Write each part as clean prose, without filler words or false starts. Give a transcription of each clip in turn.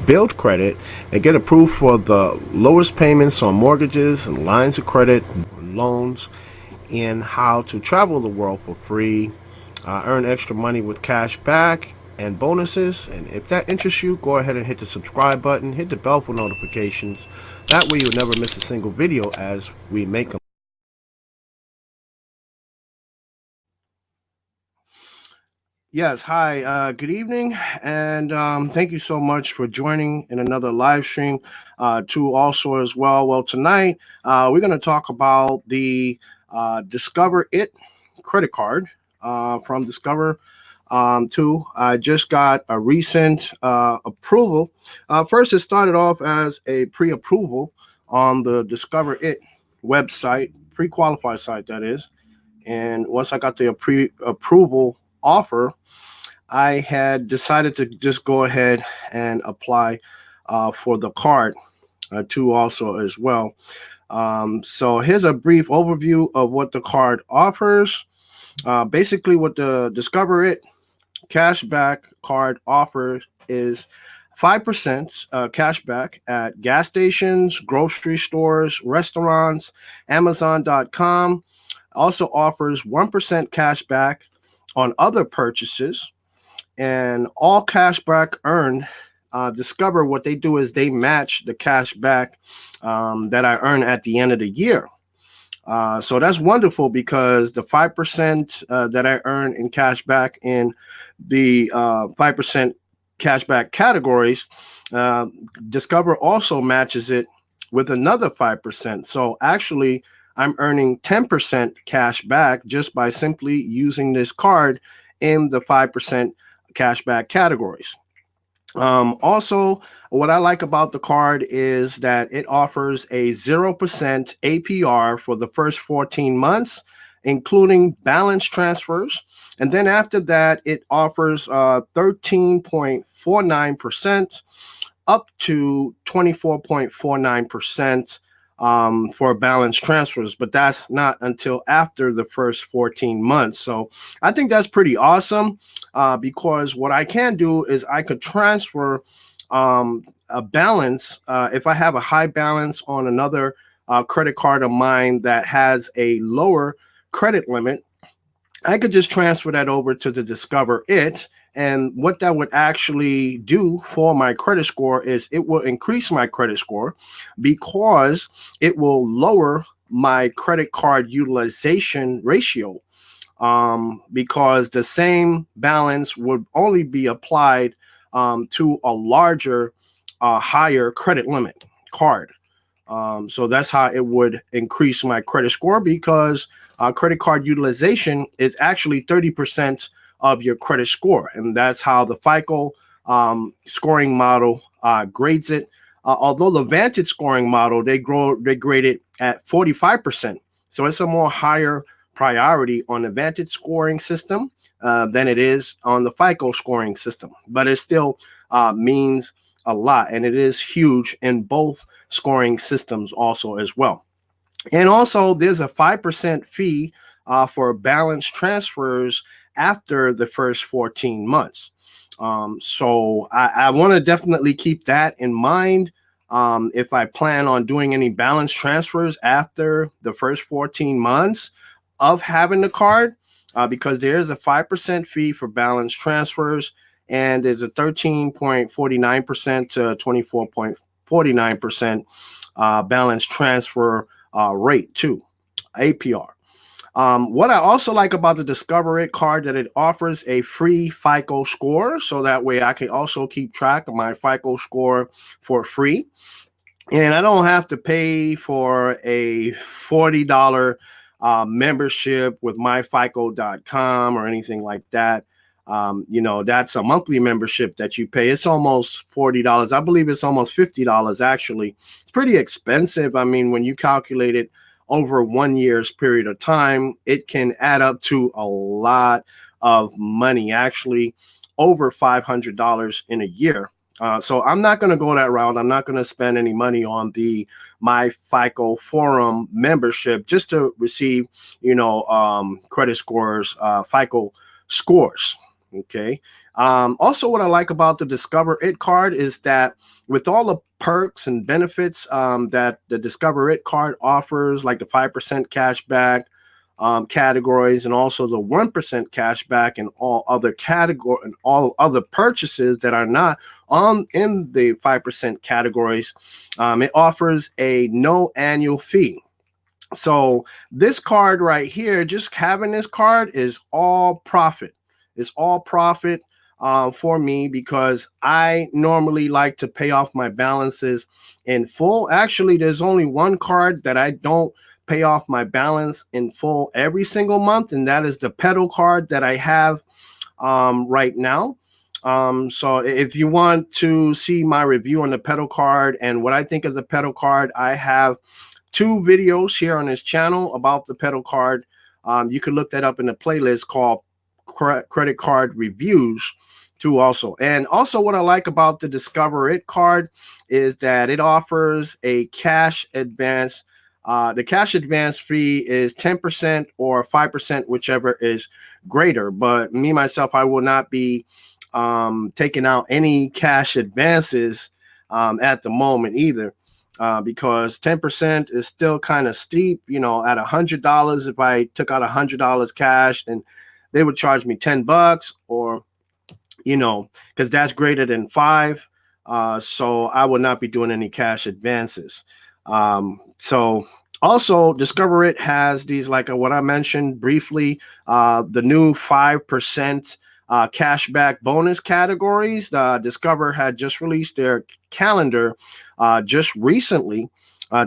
build credit, and get approved for the lowest payments on mortgages and lines of credit, loans, and how to travel the world for free, earn extra money with cash back and bonuses. And if that interests you, go ahead and hit the subscribe button, hit the bell for notifications. That way you'll never miss a single video as we make them. Yes, hi, good evening, and thank you so much for joining in another live stream too also as well. Well, tonight we're going to talk about the Discover It credit card from Discover 2. I just got a recent approval. First, it started off as a pre-approval on the Discover It website, pre-qualified site that is, and once I got the pre-approval offer, I had decided to just go ahead and apply for the card too also as well. So here's a brief overview of what the card offers. Basically, what the Discover It cashback card offers is 5% cashback at gas stations, grocery stores, restaurants, Amazon.com. Also offers 1% cashback on other purchases, and all cashback earned. Discover what they do is they match the cashback that I earn at the end of the year. So that's wonderful because the 5% that I earn in cashback in the 5% cashback categories, Discover also matches it with another 5%. So actually, I'm earning 10% cash back just by simply using this card in the 5% cashback categories. Also, what I like about the card is that it offers a 0% APR for the first 14 months, including balance transfers. And then after that, it offers 13.49% up to 24.49% for balance transfers, but that's not until after the first 14 months. So I think that's pretty awesome because what I can do is I could transfer a balance if I have a high balance on another credit card of mine that has a lower credit limit. I could just transfer that over to the Discover It. And what that would actually do for my credit score is it will increase my credit score because it will lower my credit card utilization ratio because the same balance would only be applied to a larger, higher credit limit card. So that's how it would increase my credit score because credit card utilization is actually 30% of your credit score. And that's how the FICO scoring model grades it. Although the Vantage scoring model, they grade it at 45%. So it's a more higher priority on the Vantage scoring system than it is on the FICO scoring system. But it still means a lot. And it is huge in both scoring systems also as well. And also there's a 5% fee for balance transfers after the first 14 months. So I want to definitely keep that in mind if I plan on doing any balance transfers after the first 14 months of having the card, because there is a 5% fee for balance transfers and there's a 13.49% to 24.49% balance transfer rate too, APR. What I also like about the Discover It card that it offers a free FICO score, so that way I can also keep track of my FICO score for free, and I don't have to pay for a $40 membership with myfico.com or anything like that. That's a monthly membership that you pay. It's almost $40. I believe it's almost $50 actually. It's pretty expensive. I mean, when you calculate it over 1 year's period of time, it can add up to a lot of money, actually over $500 in a year. So I'm not going to go that route. I'm not going to spend any money on the My FICO Forum membership just to receive, credit scores, FICO scores. Okay. Also, what I like about the Discover It card is that with all the perks and benefits that the Discover It card offers, like the 5% cash back categories, and also the 1% cash back and all other category and all other purchases that are not on in the 5% categories, it offers a no annual fee. So this card right here, just having this card is all profit. It's all profit for me because I normally like to pay off my balances in full. Actually, there's only one card that I don't pay off my balance in full every single month, and that is the pedal card that I have right now. So if you want to see my review on the pedal card and what I think of the pedal card, I have two videos here on this channel about the pedal card. You can look that up in the playlist called Credit Card Reviews too also. And also what I like about the Discover It card is that it offers a cash advance. The cash advance fee is 10% or 5%, whichever is greater. But me, myself, I will not be taking out any cash advances at the moment either. Because 10% is still kind of steep. You know, at $100, if I took out $100 cash, then they would charge me $10, or because that's greater than five. So I will not be doing any cash advances. So also, Discover It has these, like what I mentioned briefly, the new 5% cashback bonus categories. Discover had just released their calendar just recently,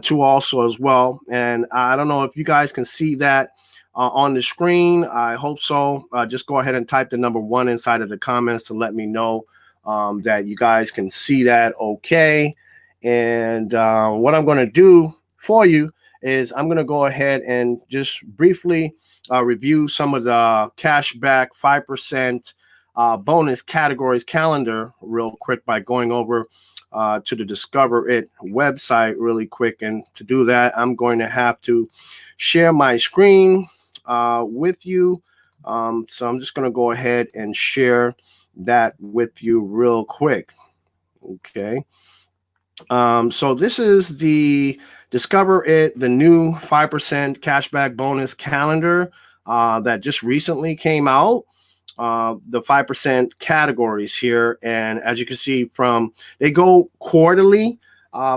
too, also as well. And I don't know if you guys can see that on the screen. I hope so. Just go ahead and type the number 1 inside of the comments to let me know that you guys can see that okay. And what I'm going to do for you is I'm going to go ahead and just briefly review some of the cashback 5% bonus categories calendar real quick by going over to the Discover It website really quick. And to do that, I'm going to have to share my screen with you. So I'm just going to go ahead and share that with you real quick. Okay. So this is the Discover It, the new 5% cashback bonus calendar that just recently came out. The 5% categories here. And as you can see they go quarterly,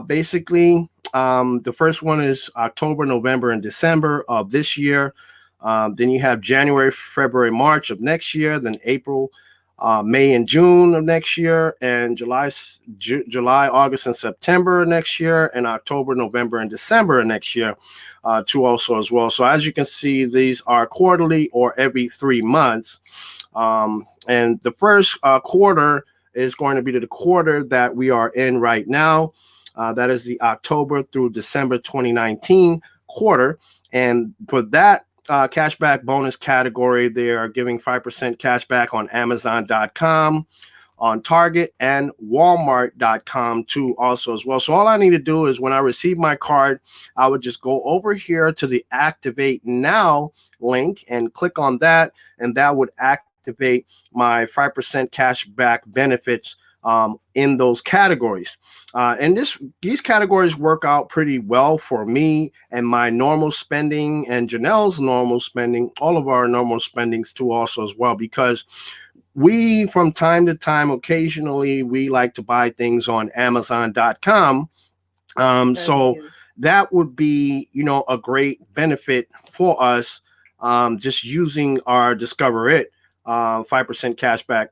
basically. The first one is October, November, and December of this year. Then you have January, February, March of next year, then April, May, and June of next year, and July, August, and September next year, and October, November, and December of next year, too, also as well. So as you can see, these are quarterly or every 3 months. And the first quarter is going to be the quarter that we are in right now. That is the October through December 2019 quarter. And for that cashback bonus category, they are giving 5% cashback on Amazon.com, on Target, and Walmart.com too, also as well. So all I need to do is when I receive my card, I would just go over here to the Activate Now link and click on that, and that would activate my 5% cashback benefits in those categories. And these categories work out pretty well for me and my normal spending and Janelle's normal spending, all of our normal spendings too, also as well, because we, from time to time, occasionally, we like to buy things on Amazon.com. So that would be, a great benefit for us, just using our Discover It 5% cashback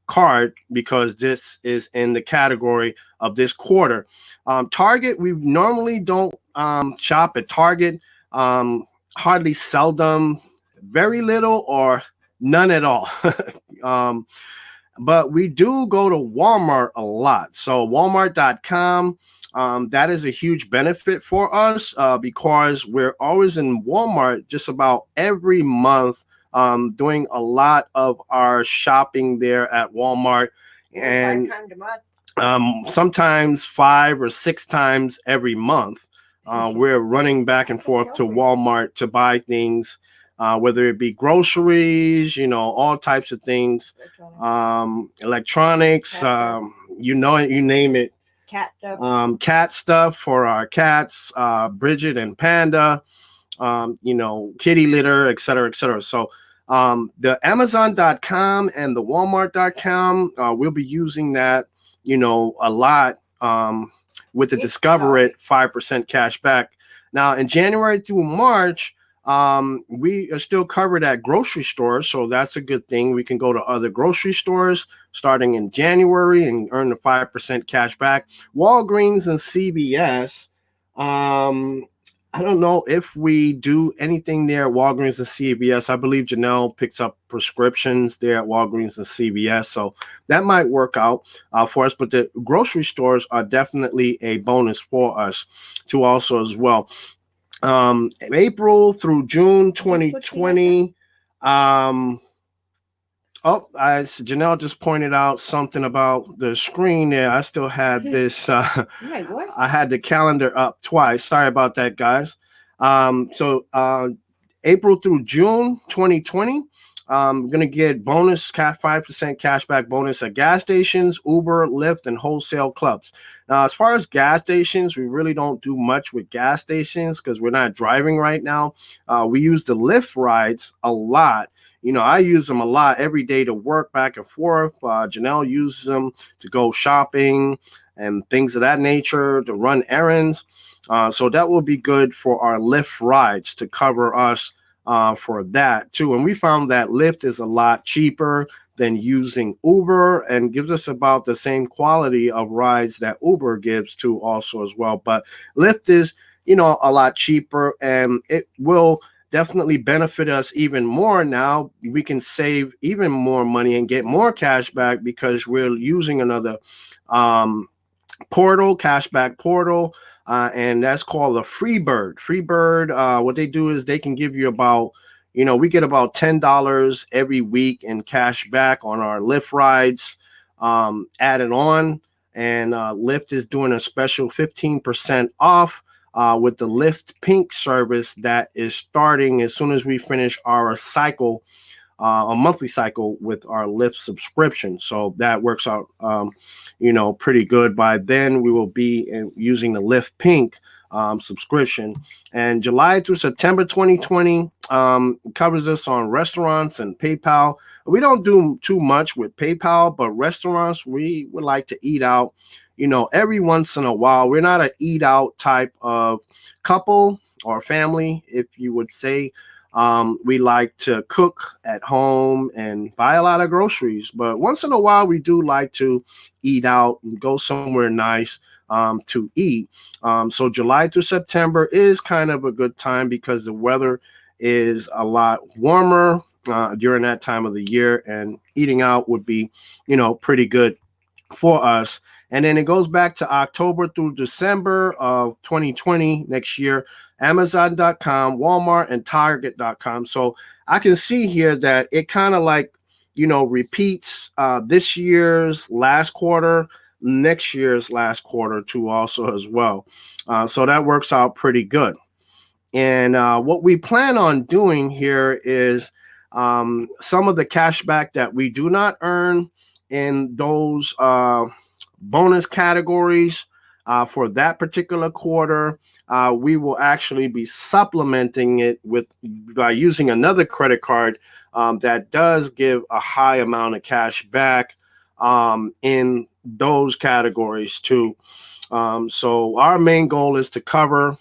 card, because this is in the category of this quarter. Target, we normally don't shop at Target, hardly, seldom, very little, or none at all. But we do go to Walmart a lot. So Walmart.com, that is a huge benefit for us because we're always in Walmart just about every month, doing a lot of our shopping there at Walmart. And 5 times a month. Sometimes 5 or 6 times every month. We're running back and forth to Walmart to buy things whether it be groceries, all types of things, electronics, you name it. Cat stuff for our cats, Bridget and Panda, kitty litter, et cetera, et cetera. So the Amazon.com and the Walmart.com, we'll be using that, a lot with the Discover It 5% cash back. Now, in January through March, we are still covered at grocery stores, so that's a good thing. We can go to other grocery stores starting in January and earn the 5% cash back. Walgreens and CVS. I don't know if we do anything there at Walgreens and CVS. I believe Janelle picks up prescriptions there at Walgreens and CVS, so that might work out for us. But the grocery stores are definitely a bonus for us too, also as well. April through June 2020. Janelle just pointed out something about the screen there. I still had this. I had the calendar up twice. Sorry about that, guys. So April through June 2020. We're going to get bonus 5% cashback bonus at gas stations, Uber, Lyft, and wholesale clubs. Now, as far as gas stations, we really don't do much with gas stations because we're not driving right now. We use the Lyft rides a lot. I use them a lot every day to work back and forth. Janelle uses them to go shopping and things of that nature, to run errands. So that will be good for our Lyft rides to cover us for that too. And we found that Lyft is a lot cheaper than using Uber and gives us about the same quality of rides that Uber gives to also as well. But Lyft is, a lot cheaper, and it will definitely benefit us even more. Now we can save even more money and get more cash back because we're using another portal, cashback portal, and that's called a Freebird. Freebird, what they do is they can give you about, we get about $10 every week in cash back on our Lyft rides added on, and Lyft is doing a special 15% off with the Lyft Pink service that is starting as soon as we finish our cycle, a monthly cycle with our Lyft subscription. So that works out, pretty good. By then, we will be using the Lyft Pink subscription. And July through September 2020 covers us on restaurants and PayPal. We don't do too much with PayPal, but restaurants, we would like to eat out, every once in a while. We're not an eat out type of couple or family, if you would say. We like to cook at home and buy a lot of groceries, but once in a while we do like to eat out and go somewhere nice to eat. So July through September is kind of a good time because the weather is a lot warmer during that time of the year, and eating out would be, pretty good for us. And then it goes back to October through December of 2020 next year, Amazon.com, Walmart, and Target.com. So I can see here that it kind of like, repeats this year's last quarter, next year's last quarter too also as well. So that works out pretty good. And what we plan on doing here is some of the cash back that we do not earn in those bonus categories for that particular quarter, we will actually be supplementing it by using another credit card that does give a high amount of cash back in those categories too. So our main goal is to cover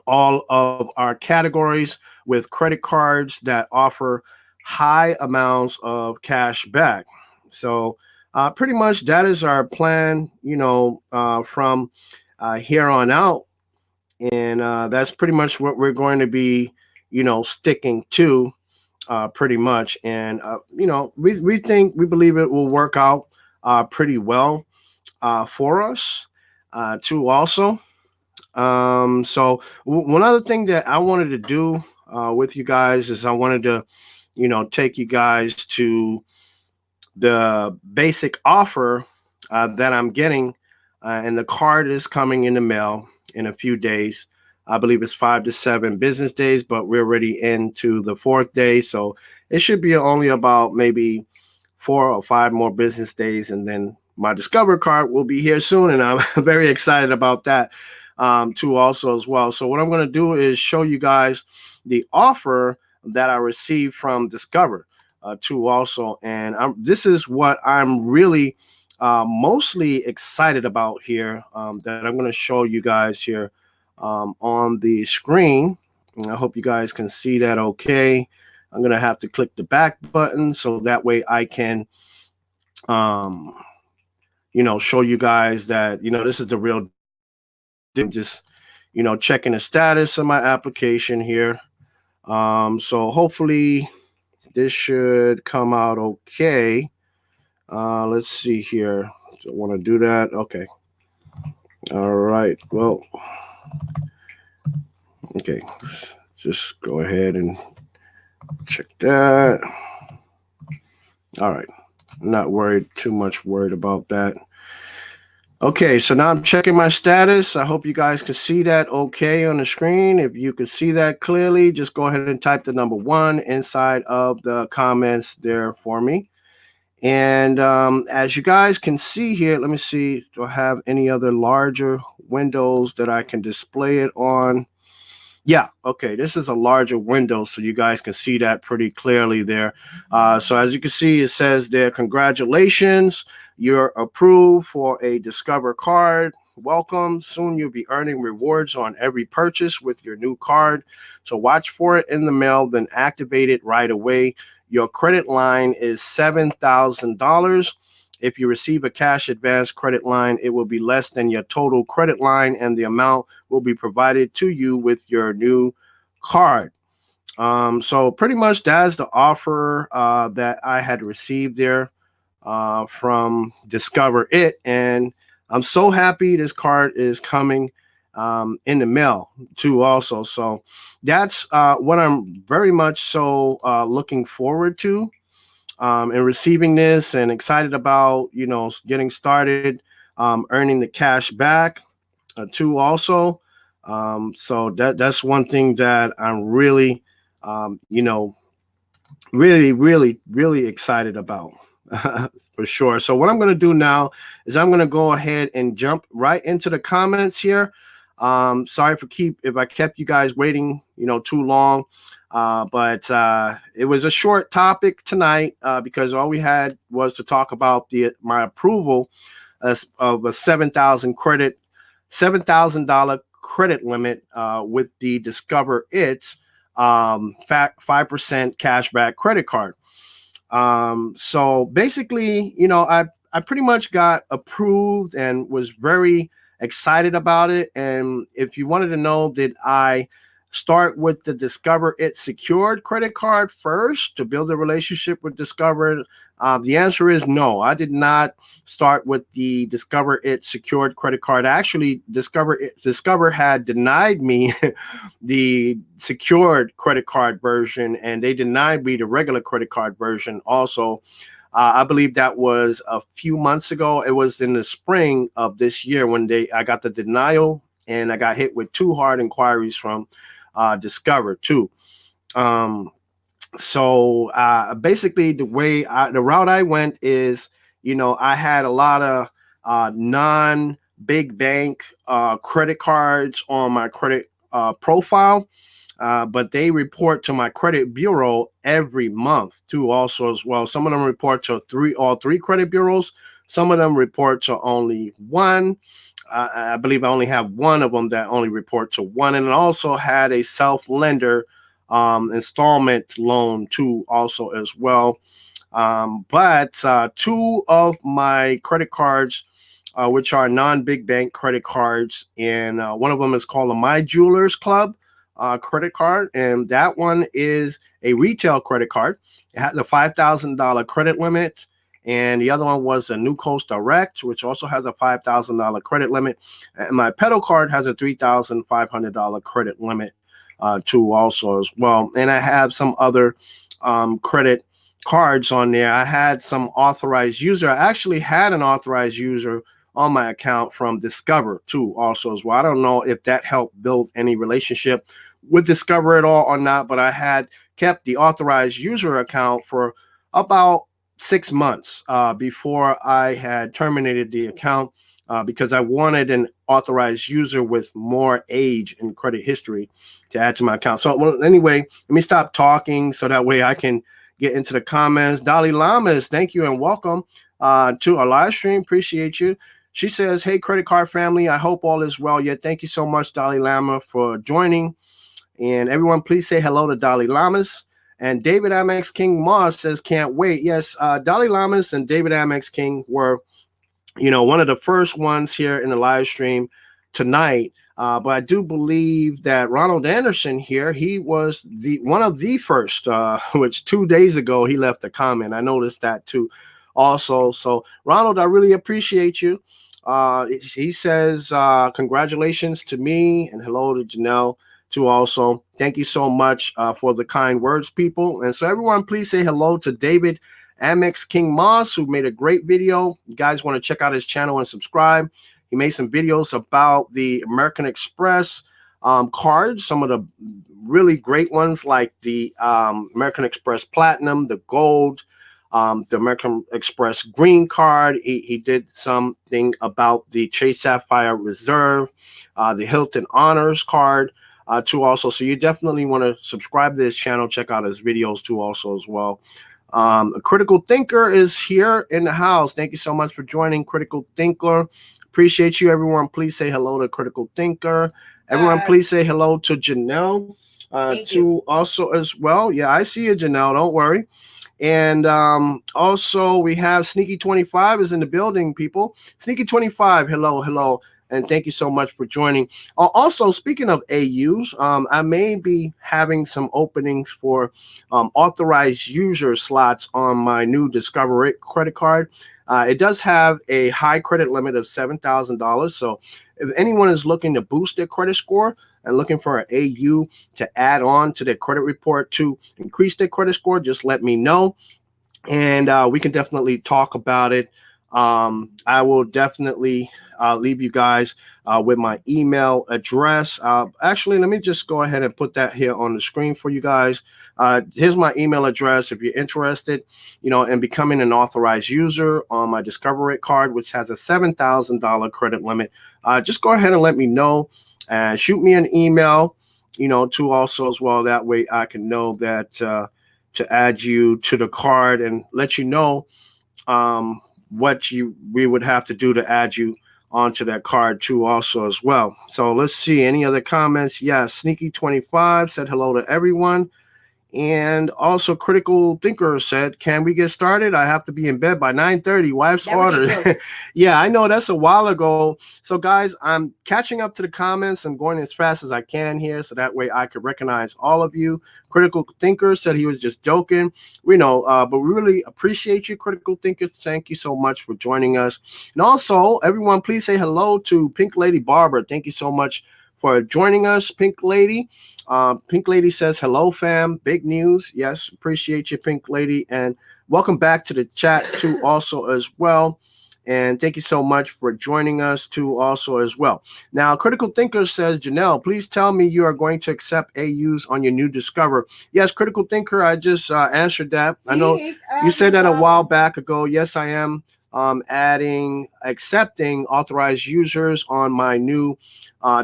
all of our categories with credit cards that offer high amounts of cash back. So pretty much that is our plan, from here on out. And that's pretty much what we're going to be, sticking to pretty much. And, we believe it will work out pretty well for us too also. So one other thing that I wanted to do with you guys is I wanted to, take you guys to the basic offer that I'm getting, and the card is coming in the mail in a few days. I believe it's 5 to 7 business days, but we're already into the fourth day. So it should be only about maybe 4 or 5 more business days. And then my Discover card will be here soon. And I'm very excited about that too, also as well. So what I'm going to do is show you guys the offer that I received from Discover too, also. And this is what I'm really mostly excited about here that I'm going to show you guys here on the screen. And I hope you guys can see that okay. I'm going to have to click the back button so that way I can, um, show you guys that, this is the real just, checking the status of my application here. So hopefully this should come out okay. Let's see here. Do I want to do that? Okay. All right. Well, okay. Just go ahead and check that. All right. Not too much worried about that. Okay, so now I'm checking my status. I hope you guys can see that okay on the screen. If you can see that clearly, just go ahead and type the number 1 inside of the comments there for me. And as you guys can see here, let me see, do I have any other larger windows that I can display it on? Yeah, okay, this is a larger window, so you guys can see that pretty clearly there. So as you can see, it says there, congratulations, you're approved for a Discover card. Welcome. Soon you'll be earning rewards on every purchase with your new card. So watch for it in the mail, then activate it right away. Your credit line is $7,000. If you receive a cash advance credit line, it will be less than your total credit line, and the amount will be provided to you with your new card. So pretty much that's the offer that I had received there from Discover It. And I'm so happy this card is coming in the mail too also. So that's what I'm very much so looking forward to. And receiving this and excited about, getting started, earning the cash back too also. So that's one thing that I'm really, really, really, really excited about for sure. So what I'm going to do now is I'm going to go ahead and jump right into the comments here. Sorry if I kept you guys waiting, too long. But it was a short topic tonight because all we had was to talk about my approval of a $7,000 credit limit with the Discover It 5% cashback credit card. So basically, I pretty much got approved and was very excited about it. And if you wanted to know, did I start with the Discover It secured credit card first to build a relationship with Discover? The answer is no. I did not start with the Discover It secured credit card. Actually, Discover had denied me the secured credit card version, and they denied me the regular credit card version also. I believe that was a few months ago. It was in the spring of this year when I got the denial, and I got hit with 2 hard inquiries from Discover too. So basically the route I went is, I had a lot of non-big bank credit cards on my credit profile. But they report to my credit bureau every month too also as well. Some of them report to all three credit bureaus. Some of them report to only one. I believe I only have one of them that only report to one. And I also had a self-lender installment loan too also as well. But 2 of my credit cards, which are non-big bank credit cards, and one of them is called a My Jewelers Club credit card, and that one is a retail credit card. It has a $5,000 credit limit, and the other one was a New Coast Direct, which also has a $5,000 credit limit. And my Pedal card has a $3,500 credit limit too also as well. And I have some other credit cards on there. I had some authorized user. I actually had an authorized user on my account from Discover too, also as well. I don't know if that helped build any relationship with Discover at all or not, but I had kept the authorized user account for about 6 months before I had terminated the account because I wanted an authorized user with more age and credit history to add to my account. So, well, anyway, let me stop talking so that way I can get into the comments. Dalai Lamas, thank you and welcome to our live stream. Appreciate you. She says, hey, credit card family, I hope all is well. Yeah, thank you so much, Dalai Lama, for joining. And everyone, please say hello to Dalai Lamas. And David Amex King Moss says, can't wait. Yes, Dalai Lamas and David Amex King were, one of the first ones here in the live stream tonight. But I do believe that Ronald Anderson here, he was one of the first, which 2 days ago he left a comment. I noticed that too also. So Ronald, I really appreciate you. He says, congratulations to me and hello to Janelle too also. Thank you so much for the kind words, people. And so everyone, please say hello to David Amex King Moss, who made a great video. You guys want to check out his channel and subscribe. He made some videos about the American Express cards, some of the really great ones like the American Express Platinum, the Gold, the American Express Green Card. He did something about the Chase Sapphire Reserve, the Hilton Honors Card too also. So you definitely want to subscribe to his channel, check out his videos too also as well. A Critical Thinker is here in the house. Thank you so much for joining, Critical Thinker. Appreciate you, everyone. Please say hello to Critical Thinker. Everyone, please say hello to Janelle too also as well. Yeah, I see you, Janelle. Don't worry. And also we have Sneaky 25 is in the building, people. Sneaky 25, hello. And thank you so much for joining. Also, speaking of AUs, I may be having some openings for authorized user slots on my new Discover It credit card. It does have a high credit limit of $7,000. So if anyone is looking to boost their credit score and looking for an AU to add on to their credit report to increase their credit score, just let me know. And we can definitely talk about it. I will definitely leave you guys with my email address. Actually, let me just go ahead and put that here on the screen for you guys. Here's my email address if you're interested, in becoming an authorized user on my Discover It card, which has a $7,000 credit limit. Just go ahead and let me know and shoot me an email, to also as well. That way I can know that to add you to the card and let you know what we would have to do to add you onto that card too also as well. So let's see, any other comments? Yes, Sneaky 25 said hello to everyone. And also Critical Thinker said, can we get started? I have to be in bed by 9:30. Wife's order. Yeah, I know that's a while ago. So guys, I'm catching up to the comments. I'm going as fast as I can here so that way I could recognize all of you. Critical Thinker said he was just joking. We know, but we really appreciate you, Critical Thinkers. Thank you so much for joining us. And also, everyone, please say hello to Pink Lady Barber. Thank you so much for joining us, Pink Lady. Pink Lady says, hello, fam. Big news. Yes, appreciate you, Pink Lady. And welcome back to the chat, too, also as well. And thank you so much for joining us, too, also as well. Now, Critical Thinker says, Janelle, please tell me you are going to accept AUs on your new Discover. Yes, Critical Thinker, I just answered that. I know you said that a while back ago. Yes, I am accepting authorized users on my new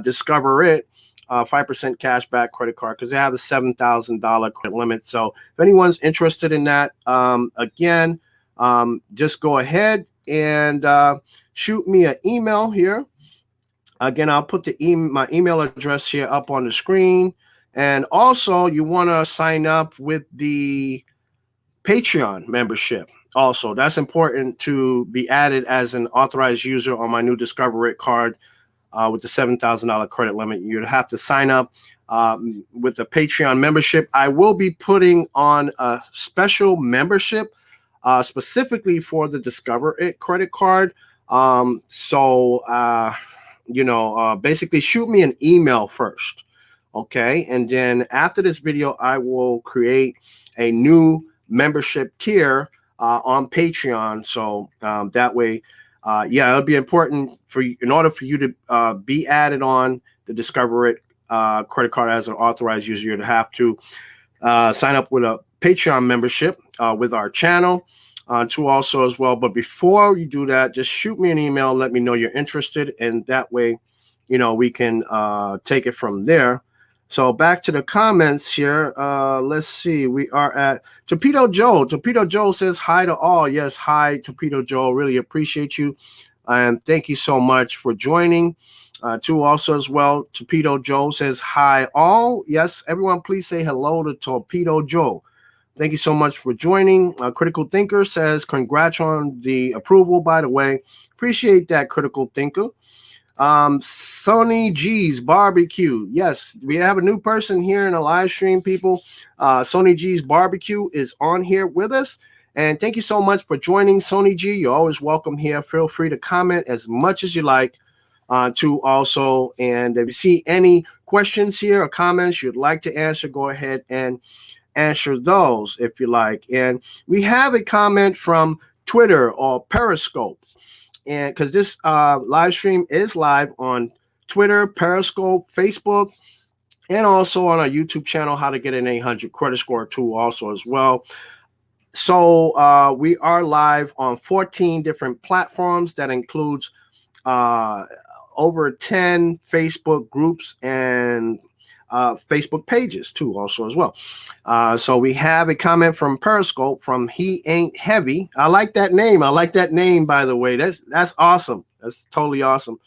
Discover It 5% cashback credit card because they have a $7,000 credit limit. So if anyone's interested in that, again, just go ahead and shoot me an email here. Again, I'll put my email address here up on the screen. And also, you want to sign up with the Patreon membership. Also, that's important to be added as an authorized user on my new Discover It card. With the $7,000 credit limit, you'd have to sign up with the Patreon membership. I will be putting on a special membership specifically for the Discover It credit card. Basically shoot me an email first. Okay. And then after this video, I will create a new membership tier on Patreon. So that way, Yeah, it'll be important for you in order for you to be added on the Discover It credit card as an authorized user. You'd have to sign up with a Patreon membership with our channel too also as well. But before you do that, just shoot me an email. Let me know you're interested. And that way, we can take it from there. So back to the comments here. Let's see. We are at Torpedo Joe. Torpedo Joe says hi to all. Yes, hi, Torpedo Joe. Really appreciate you. And thank you so much for joining. Too also as well, Torpedo Joe says hi all. Yes, everyone, please say hello to Torpedo Joe. Thank you so much for joining. Critical Thinker says congrats on the approval, by the way. Appreciate that, Critical Thinker. Sony G's Barbecue. Yes, we have a new person here in the live stream, people. Sony G's Barbecue is on here with us. And thank you so much for joining, Sony G. You're always welcome here. Feel free to comment as much as you like. To also, and if you see any questions here or comments you'd like to answer, go ahead and answer those if you like. And we have a comment from Twitter or Periscope, and because this live stream is live on Twitter, Periscope, Facebook, and also on our YouTube channel, How to Get an 800 Credit Score too, also as well. So we are live on 14 different platforms. That includes over 10 Facebook groups and Facebook pages too, also as well. So we have a comment from Periscope from He Ain't Heavy. I like that name. I like that name, by the way. That's awesome. That's totally awesome.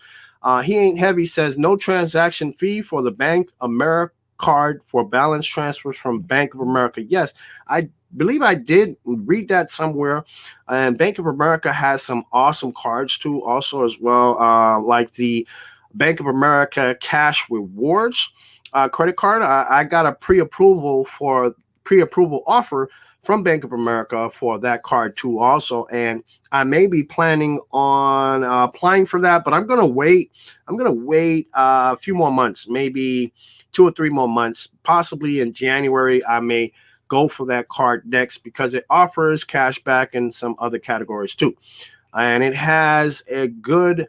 He Ain't Heavy says no transaction fee for the Bank America card for balance transfers from Bank of America. Yes, I believe I did read that somewhere. And Bank of America has some awesome cards too, also as well, like the Bank of America Cash Rewards credit card. I got a pre-approval offer from Bank of America for that card too, also, and I may be planning on applying for that, but I'm gonna wait. A few more months, maybe 2 or 3 more months, possibly in January. I may go for that card next because it offers cash back in some other categories too, and it has a good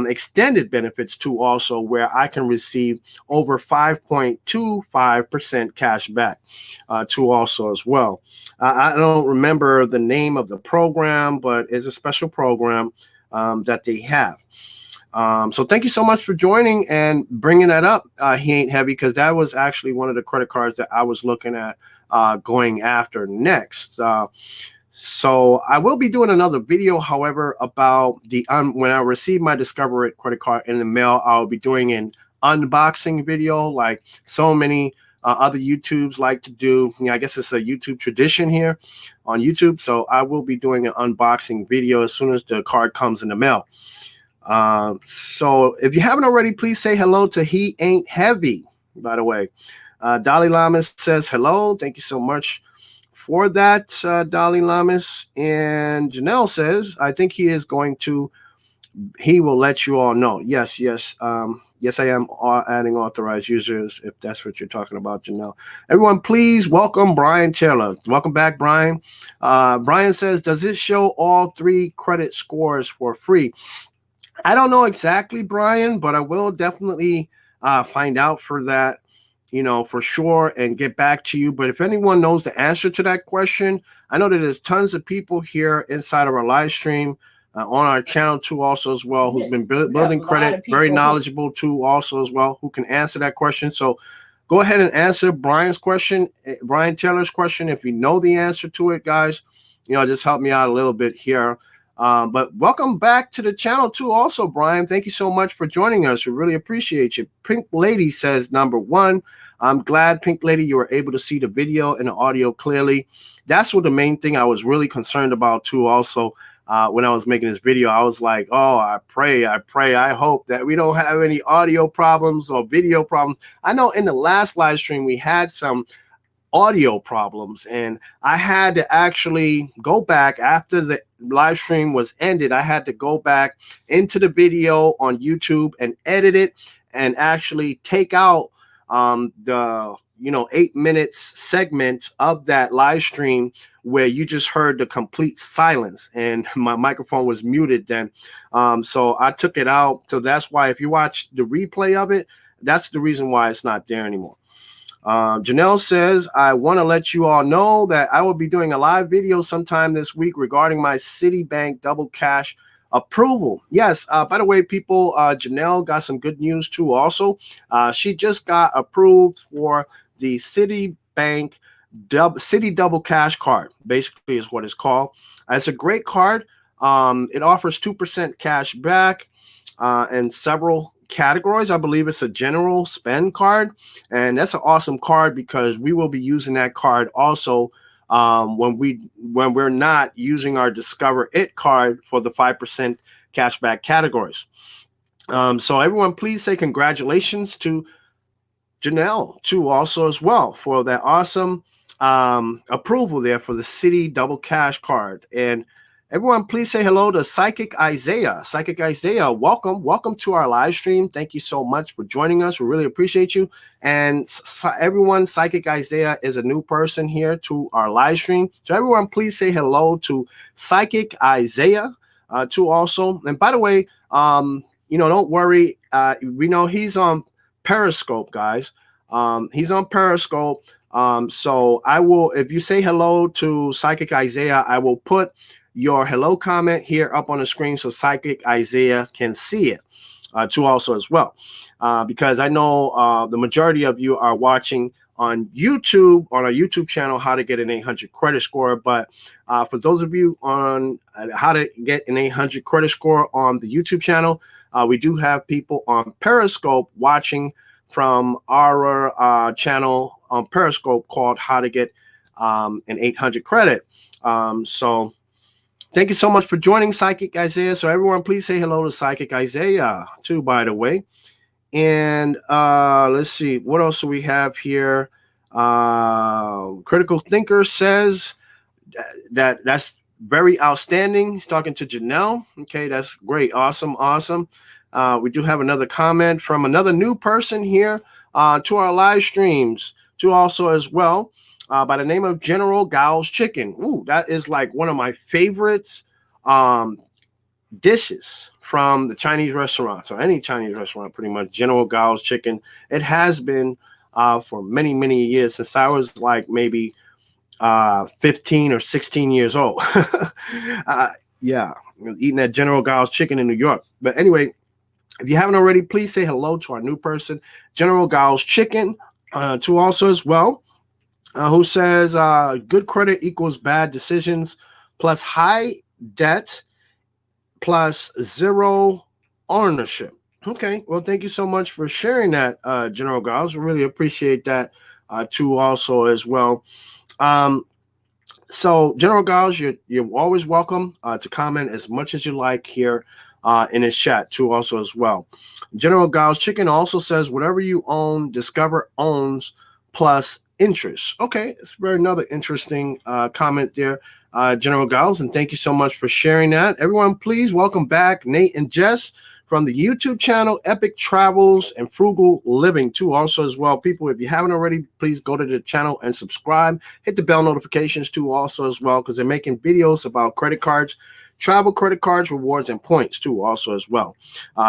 extended benefits too, also, where I can receive over 5.25% cash back too, also as well. I don't remember the name of the program, but it's a special program that they have. So thank you so much for joining and bringing that up. He Ain't Heavy, because that was actually one of the credit cards that I was looking at going after next. So I will be doing another video, however, about when I receive my Discover It credit card in the mail. I'll be doing an unboxing video like so many other YouTubes like to do. I guess it's a YouTube tradition here on YouTube. So I will be doing an unboxing video as soon as the card comes in the mail. So if you haven't already, please say hello to He Ain't Heavy, by the way. Dalai Lama says hello. Thank you so much for that, Dalai Lamas. And Janelle says, I think he will let you all know. Yes, yes, I am adding authorized users, if that's what you're talking about, Janelle. Everyone, please welcome Brian Taylor. Welcome back, Brian. Brian says, does it show all 3 credit scores for free? I don't know exactly, Brian, but I will definitely find out for that, for sure, and get back to you. But if anyone knows the answer to that question, I know that there's tons of people here inside of our live stream on our channel too, also as well, who's been building credit, very knowledgeable too, also as well, who can answer that question. So go ahead and answer Brian Taylor's question. If you know the answer to it, guys, just help me out a little bit here. But welcome back to the channel too, also, Brian. Thank you so much for joining us. We really appreciate you. Pink Lady says, number 1, I'm glad, Pink Lady, you were able to see the video and the audio clearly. That's what the main thing I was really concerned about too, also, when I was making this video. I was like, oh, I pray, I hope that we don't have any audio problems or video problems. I know in the last live stream we had some audio problems, and I had to actually go back after the live stream was ended. I had to go back into the video on YouTube and edit it and actually take out the 8 minutes segment of that live stream where you just heard the complete silence and my microphone was muted then. So I took it out. So that's why if you watch the replay of it, that's the reason why it's not there anymore. Janelle says, I want to let you all know that I will be doing a live video sometime this week regarding my Citibank double cash approval. Yes, by the way, people, Janelle got some good news too also. She just got approved for the Citibank Citi Double Cash card, basically is what it's called. It's a great card. It offers 2% cash back and several categories. I believe it's a general spend card, and that's an awesome card because we will be using that card also when we're not using our Discover It card for the 5% cashback categories. So everyone, please say congratulations to Janelle too, also as well, for that awesome approval there for the Citi Double Cash card. And everyone, please say hello to Psychic Isaiah. Psychic Isaiah, welcome to our live stream. Thank you so much for joining us. We really appreciate you. And everyone, Psychic Isaiah is a new person here to our live stream. So everyone, please say hello to Psychic Isaiah too also. And by the way, don't worry. We know he's on Periscope, guys. He's on Periscope. So I will, if you say hello to Psychic Isaiah, I will put your hello comment here up on the screen so Psychic Isaiah can see it too also as well. Because I know the majority of you are watching on YouTube, on our YouTube channel, how to get an 800 credit score. But for those of you on how to get an 800 credit score on the YouTube channel, we do have people on Periscope watching from our channel on Periscope called How to Get an 800 Credit. So thank you so much for joining Psychic Isaiah. So everyone, please say hello to Psychic Isaiah too, by the way. And let's see, what else do we have here? Critical Thinker says that's very outstanding. He's talking to Janelle. Okay, that's great. Awesome. We do have another comment from another new person here to our live streams too also as well, by the name of General Gao's Chicken. Ooh, that is like one of my favorites dishes from the Chinese restaurants or any Chinese restaurant, pretty much. General Gao's Chicken. It has been for many years, since I was like maybe 15 or 16 years old. Yeah, eating at General Gao's Chicken in New York. But anyway, if you haven't already, please say hello to our new person, General Gao's Chicken, to also as well, who says good credit equals bad decisions plus high debt plus zero ownership. Okay, well, thank you so much for sharing that, General Gao's. We really appreciate that too also as well. So General Gao's, you're always welcome to comment as much as you like here in his chat too also as well. General Gao's Chicken also says whatever you own, Discover owns plus interest. Okay, it's another interesting comment there, General Gao's, and thank you so much for sharing that. Everyone, please welcome back Nate and Jess from the YouTube channel Epic Travels and Frugal Living too also as well. People, if you haven't already, please go to the channel and subscribe. Hit the bell notifications too also as well, because they're making videos about credit cards, travel credit cards, rewards, and points too also as well.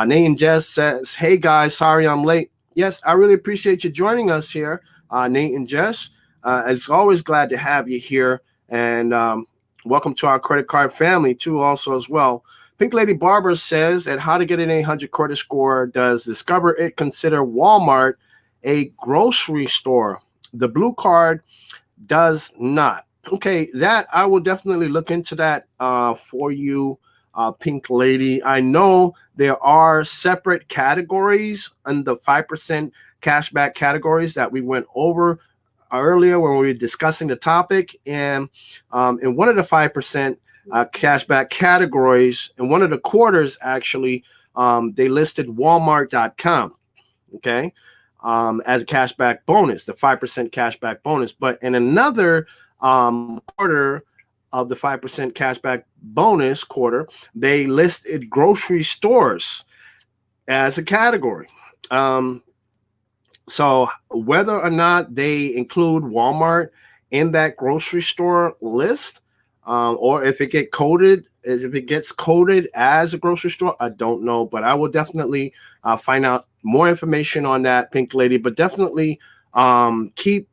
Nate and Jess says, hey guys, sorry I'm late. Yes, I really appreciate you joining us here, Nate and Jess. It's always glad to have you here, and welcome to our credit card family too also as well. Pink Lady Barber says, at How to Get an 800 Credit Score, does Discover It consider Walmart a grocery store? The blue card does not. Okay, that I will definitely look into that for you, Pink Lady. I know there are separate categories in the 5% cashback categories that we went over earlier when we were discussing the topic. And in one of the 5% cashback categories, in one of the quarters, actually, they listed Walmart.com, okay, as a cashback bonus, the 5% cashback bonus. But in another quarter of the 5% cashback bonus quarter, they listed grocery stores as a category. So whether or not they include Walmart in that grocery store list, or if it get coded, as if it gets coded as a grocery store, I don't know. But I will definitely find out more information on that, Pink Lady. But definitely keep,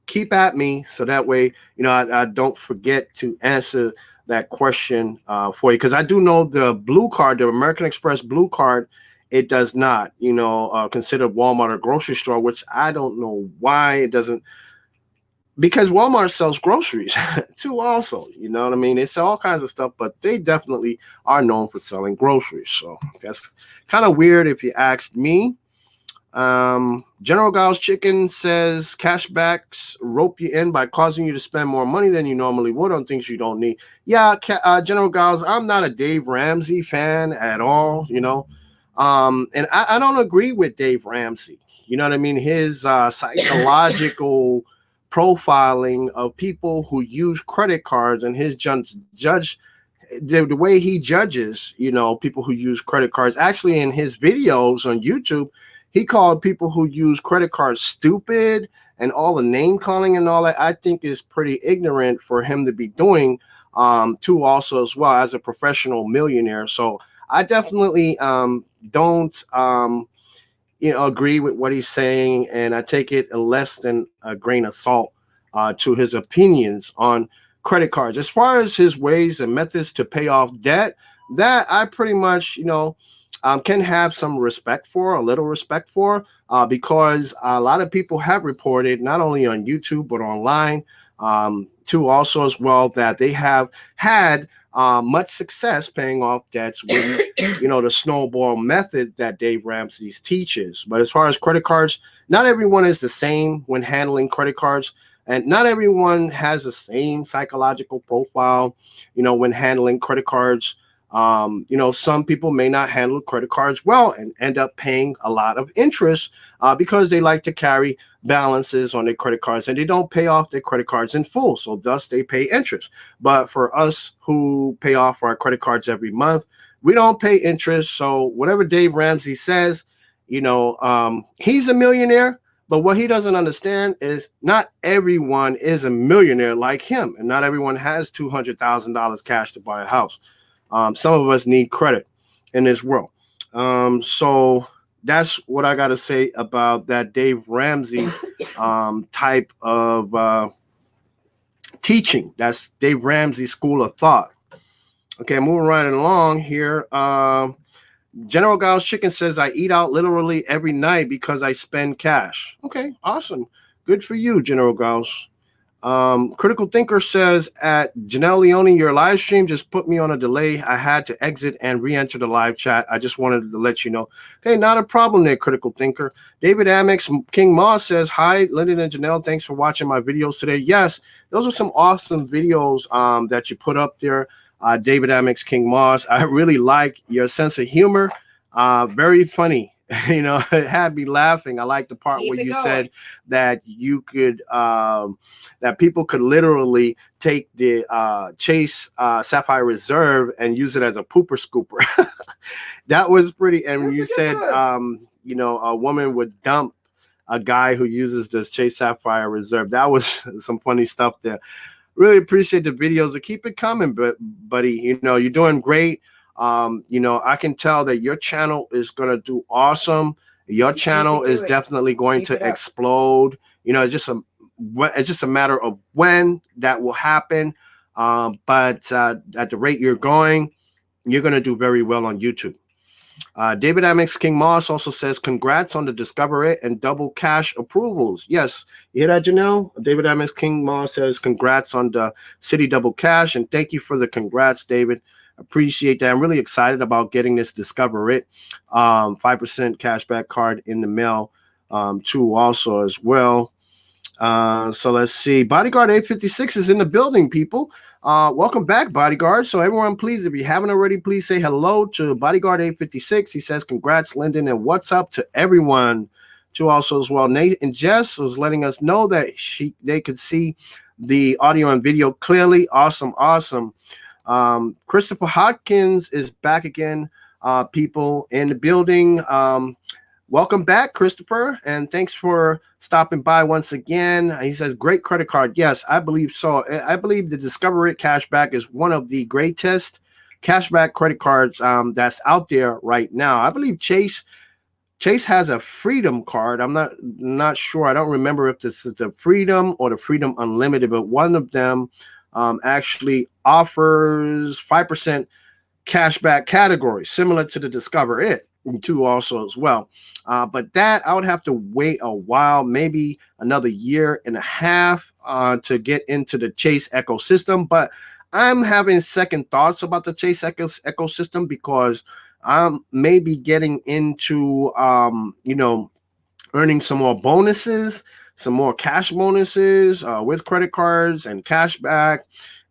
keep at me so that way, I don't forget to answer that question for you, because I do know the blue card, the American Express blue card, it does not, consider Walmart a grocery store, which I don't know why it doesn't, because Walmart sells groceries too, also. You know what I mean? They sell all kinds of stuff, but they definitely are known for selling groceries. So that's kind of weird if you asked me. General Gao's Chicken says cashbacks rope you in by causing you to spend more money than you normally would on things you don't need. Yeah, General Gao's, I'm not a Dave Ramsey fan at all, and I don't agree with Dave Ramsey. You know what I mean? His psychological profiling of people who use credit cards, and his judge the way he judges, people who use credit cards. Actually, in his videos on YouTube, he called people who use credit cards stupid, and all the name calling and all that. I think is pretty ignorant for him to be doing, too, also as well as a professional millionaire. So I definitely don't agree with what he's saying, and I take it less than a grain of salt to his opinions on credit cards. As far as his ways and methods to pay off debt, that I pretty much can have some respect for, a little respect for, because a lot of people have reported, not only on YouTube but online, too, also as well, that they have had much success paying off debts with the snowball method that Dave Ramsey teaches. But as far as credit cards, not everyone is the same when handling credit cards, and not everyone has the same psychological profile, when handling credit cards. Some people may not handle credit cards well and end up paying a lot of interest because they like to carry balances on their credit cards, and they don't pay off their credit cards in full. So thus they pay interest. But for us who pay off our credit cards every month, we don't pay interest. So whatever Dave Ramsey says, he's a millionaire. But what he doesn't understand is not everyone is a millionaire like him, and not everyone has $200,000 cash to buy a house. Some of us need credit in this world. So that's what I got to say about that Dave Ramsey type of teaching. That's Dave Ramsey's school of thought. Okay, moving right along here. General Gao's Chicken says, I eat out literally every night because I spend cash. Okay, awesome. Good for you, General Gao's. Critical Thinker says, at Janelle Leone, your live stream just put me on a delay. I had to exit and re-enter the live chat. I just wanted to let you know. Okay, not a problem there, Critical Thinker. David Amex King Moss says, hi, Lyndon and Janelle. Thanks for watching my videos today. Yes, those are some awesome videos that you put up there, David Amex King Moss. I really like your sense of humor. Very funny. It had me laughing. I like the part where you said that you could, that people could literally take the Chase Sapphire Reserve and use it as a pooper scooper. That was pretty. And when you said, a woman would dump a guy who uses this Chase Sapphire Reserve, that was some funny stuff there. Really appreciate the videos. So keep it coming, buddy. You're doing great. I can tell that your channel is going to do awesome. Your channel is definitely going to explode. It's just a matter of when that will happen. But at the rate you're going, you're going to do very well on YouTube. David Amex King Moss also says, congrats on the Discover It and Double Cash approvals. Yes, you hear that, Janelle? David Amex King Moss says, congrats on the City Double Cash, and thank you for the congrats, David. Appreciate that. I'm really excited about getting this Discover It 5% cashback card in the mail, too, also as well. So let's see. Bodyguard 856 is in the building, people. Welcome back, Bodyguard. So everyone, please, if you haven't already, please say hello to Bodyguard 856. He says, congrats, Lyndon, and what's up to everyone, too, also as well. Nate and Jess was letting us know that they could see the audio and video clearly. Awesome. Christopher Hodkins is back again, people in the building. Welcome back, Christopher, and thanks for stopping by once again. He says, great credit card. Yes, I believe so. I believe the Discover It Cashback is one of the greatest cashback credit cards that's out there right now. I believe Chase has a Freedom card. I'm not sure. I don't remember if this is the Freedom or the Freedom Unlimited, but one of them actually offers 5% cashback category, similar to the Discover It too also as well. But that I would have to wait a while, maybe another year and a half to get into the Chase ecosystem. But I'm having second thoughts about the Chase ecosystem because I'm maybe getting into, earning some more bonuses, some more cash bonuses with credit cards and cashback,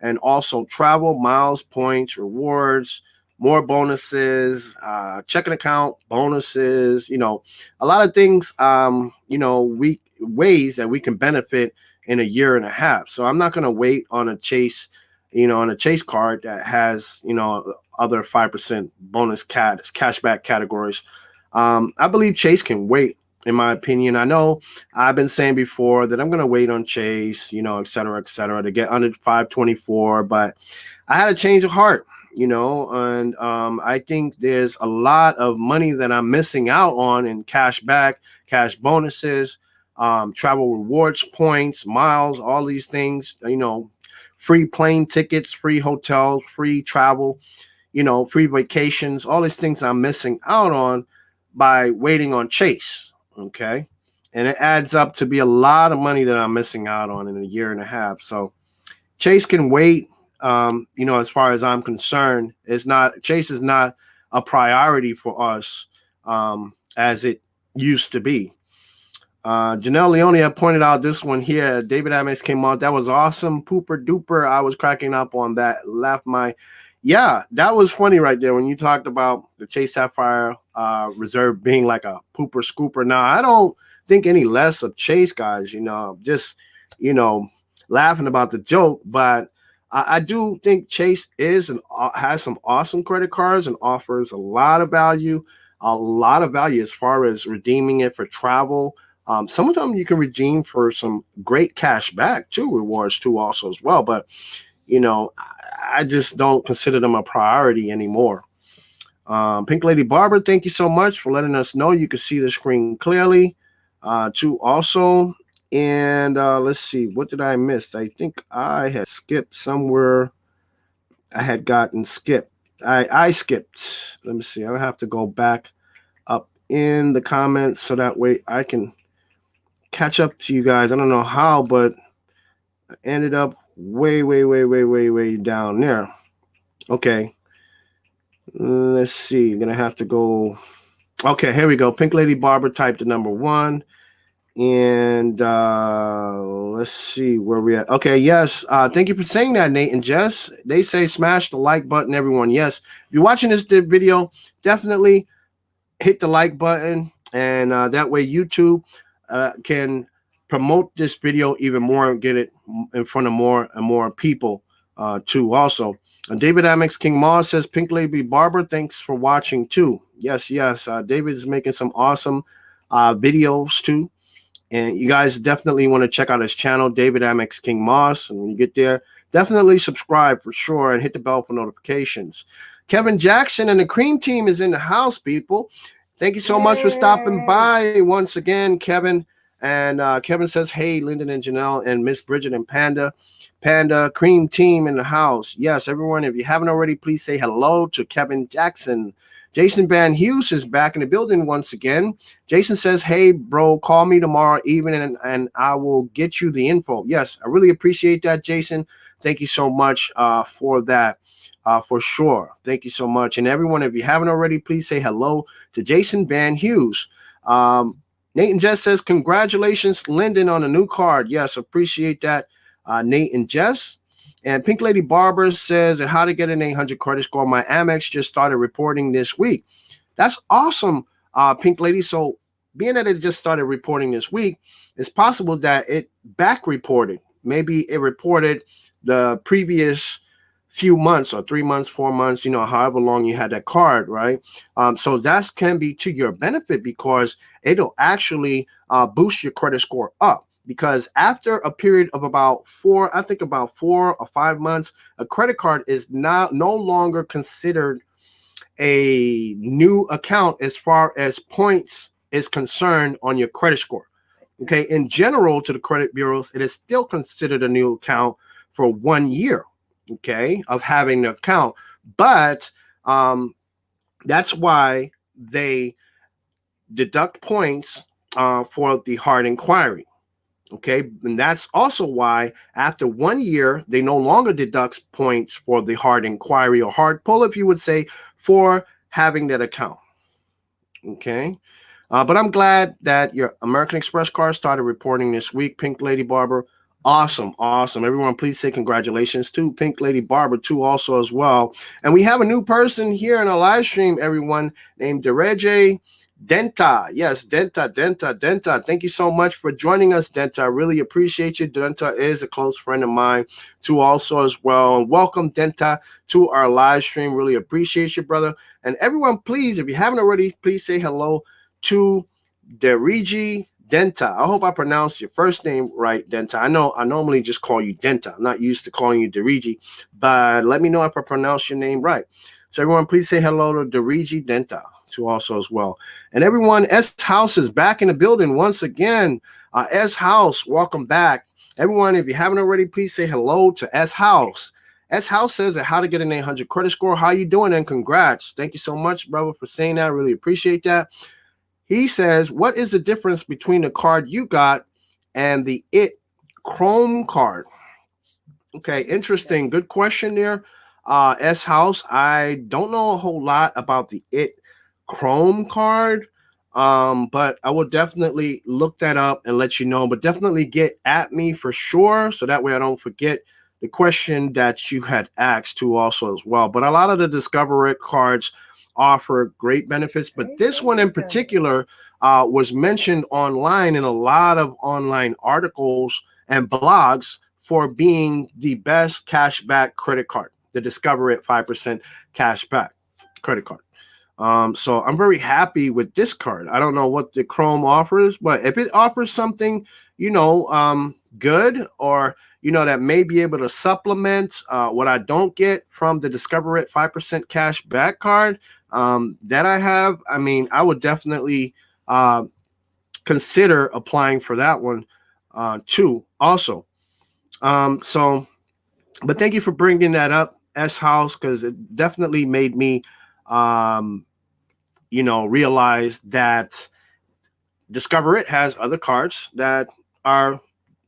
and also travel, miles, points, rewards, more bonuses, checking account bonuses, a lot of things, we ways that we can benefit in a year and a half. So I'm not going to wait on a Chase card that has, other 5% bonus cashback categories. I believe Chase can wait, in my opinion. I know I've been saying before that I'm going to wait on Chase, et cetera, to get under 524, but I had a change of heart, and I think there's a lot of money that I'm missing out on in cash back, cash bonuses, travel rewards, points, miles, all these things, free plane tickets, free hotels, free travel, free vacations, all these things I'm missing out on by waiting on Chase. Okay. And it adds up to be a lot of money that I'm missing out on in a year and a half. So Chase can wait. As far as I'm concerned, Chase is not a priority for us as it used to be. Janelle Leone pointed out this one here. David Amex came on. That was awesome. Pooper duper. I was cracking up on that. Yeah, that was funny right there when you talked about the Chase Sapphire Reserve being like a pooper scooper. Now, I don't think any less of Chase, guys, just, laughing about the joke, but I do think Chase has some awesome credit cards and offers a lot of value as far as redeeming it for travel. Some of them you can redeem for some great cash back too, rewards too also as well. But, I just don't consider them a priority anymore. Pink Lady Barber, thank you so much for letting us know you can see the screen clearly too also. And let's see, what did I miss? I think I had skipped somewhere. I had gotten skipped. I skipped. Let me see. I have to go back up in the comments so that way I can catch up to you guys. I don't know how, but I ended up way down there. Okay. Let's see. I'm going to have to go. Okay, here we go. Pink Lady Barber typed the number 1. And let's see where we're at. Okay, yes. Thank you for saying that, Nate and Jess. They say smash the like button, everyone. Yes. If you're watching this video, definitely hit the like button. And that way YouTube can promote this video even more and get it in front of more and more people too also. David Amex King Moss says, Pink Lady Barber, thanks for watching too. Yes. David is making some awesome videos too. And you guys definitely want to check out his channel, David Amex King Moss. And when you get there, definitely subscribe for sure and hit the bell for notifications. Kevin Jackson and the Cream Team is in the house, people. Thank you so much for stopping by once again, Kevin. And Kevin says, hey, Lyndon and Janelle and Miss Bridget and Panda Cream Team in the house. Yes, everyone, if you haven't already, please say hello to Kevin Jackson. Jason Van Hughes is back in the building once again. Jason says, hey, bro, call me tomorrow evening and I will get you the info. Yes, I really appreciate that, Jason. Thank you so much for that, for sure. Thank you so much. And everyone, if you haven't already, please say hello to Jason Van Hughes. Nate and Jess says, congratulations, Lyndon, on a new card. Yes, appreciate that, Nate and Jess. And Pink Lady Barber says, how to get an 800 credit score. My Amex just started reporting this week. That's awesome, Pink Lady. So being that it just started reporting this week, it's possible that it back reported. Maybe it reported the previous few months or 3 months, 4 months, however long you had that card, right? So that can be to your benefit because it'll actually boost your credit score up. Because after a period of about I think about 4 or 5 months, a credit card is now no longer considered a new account as far as points is concerned on your credit score. Okay, in general, to the credit bureaus, it is still considered a new account for 1 year, okay, of having the account. But that's why they deduct points for the hard inquiry. Okay, and that's also why after 1 year, they no longer deduct points for the hard inquiry or hard pull, if you would say, for having that account. Okay. But I'm glad that your American Express card started reporting this week, Pink Lady Barber. Awesome, awesome. Everyone, please say congratulations to Pink Lady Barber, too, also as well. And we have a new person here in our live stream, everyone, named Dereje Denta. Yes, Denta. Thank you so much for joining us, Denta. I really appreciate you. Denta is a close friend of mine, too, also as well. Welcome, Denta, to our live stream. Really appreciate you, brother. And everyone, please, if you haven't already, please say hello to Derigi Denta. I hope I pronounced your first name right, Denta. I know I normally just call you Denta. I'm not used to calling you Derigi, but let me know if I pronounce your name right. So everyone, please say hello to Derigi Denta, to also as well. And everyone, S House is back in the building once again. S House, welcome back. Everyone, if you haven't already, please say hello to S House. S House says that how to get an 800 credit score. How you doing? And congrats. Thank you so much, brother, for saying that. I really appreciate that. He says, what is the difference between the card you got and the Chrome card? Okay, interesting. Good question there. S House, I don't know a whole lot about the Chrome card, but I will definitely look that up and let you know. But definitely get at me for sure, so that way I don't forget the question that you had asked to also as well. But a lot of the Discover It cards offer great benefits, but this one in particular was mentioned online in a lot of online articles and blogs for being the best cashback credit card, the Discover It 5% cashback credit card. So I'm very happy with this card. I don't know what the Chrome offers, but if it offers something, good, or that may be able to supplement what I don't get from the Discover It 5% cash back card that I have, I mean, I would definitely consider applying for that one too also. But thank you for bringing that up, S House, because it definitely made me realize that Discover It has other cards that are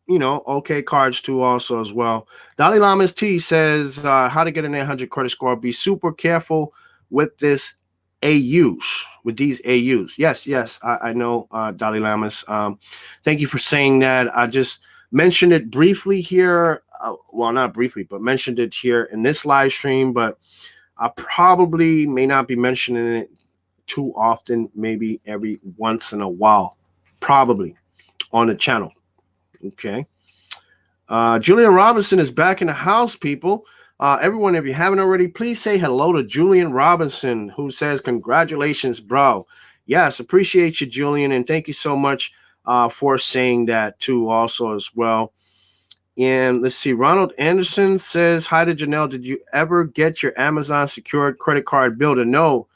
okay cards too also as well. Dalai Lama's T says how to get an 800 credit score. Be super careful with this with these AUs. Yes, I know, Dalai Lama's. Thank you for saying that. I just mentioned it briefly here. Well, not briefly, but mentioned it here in this live stream, but I probably may not be mentioning it too often, maybe every once in a while, probably on the channel. Okay. Julian Robinson is back in the house, people. Everyone, if you haven't already, please say hello to Julian Robinson, who says, congratulations, bro. Yes, appreciate you, Julian, and thank you so much for saying that, too, also as well. And let's see, Ronald Anderson says, hi to Janelle. Did you ever get your Amazon secured credit card builder? No,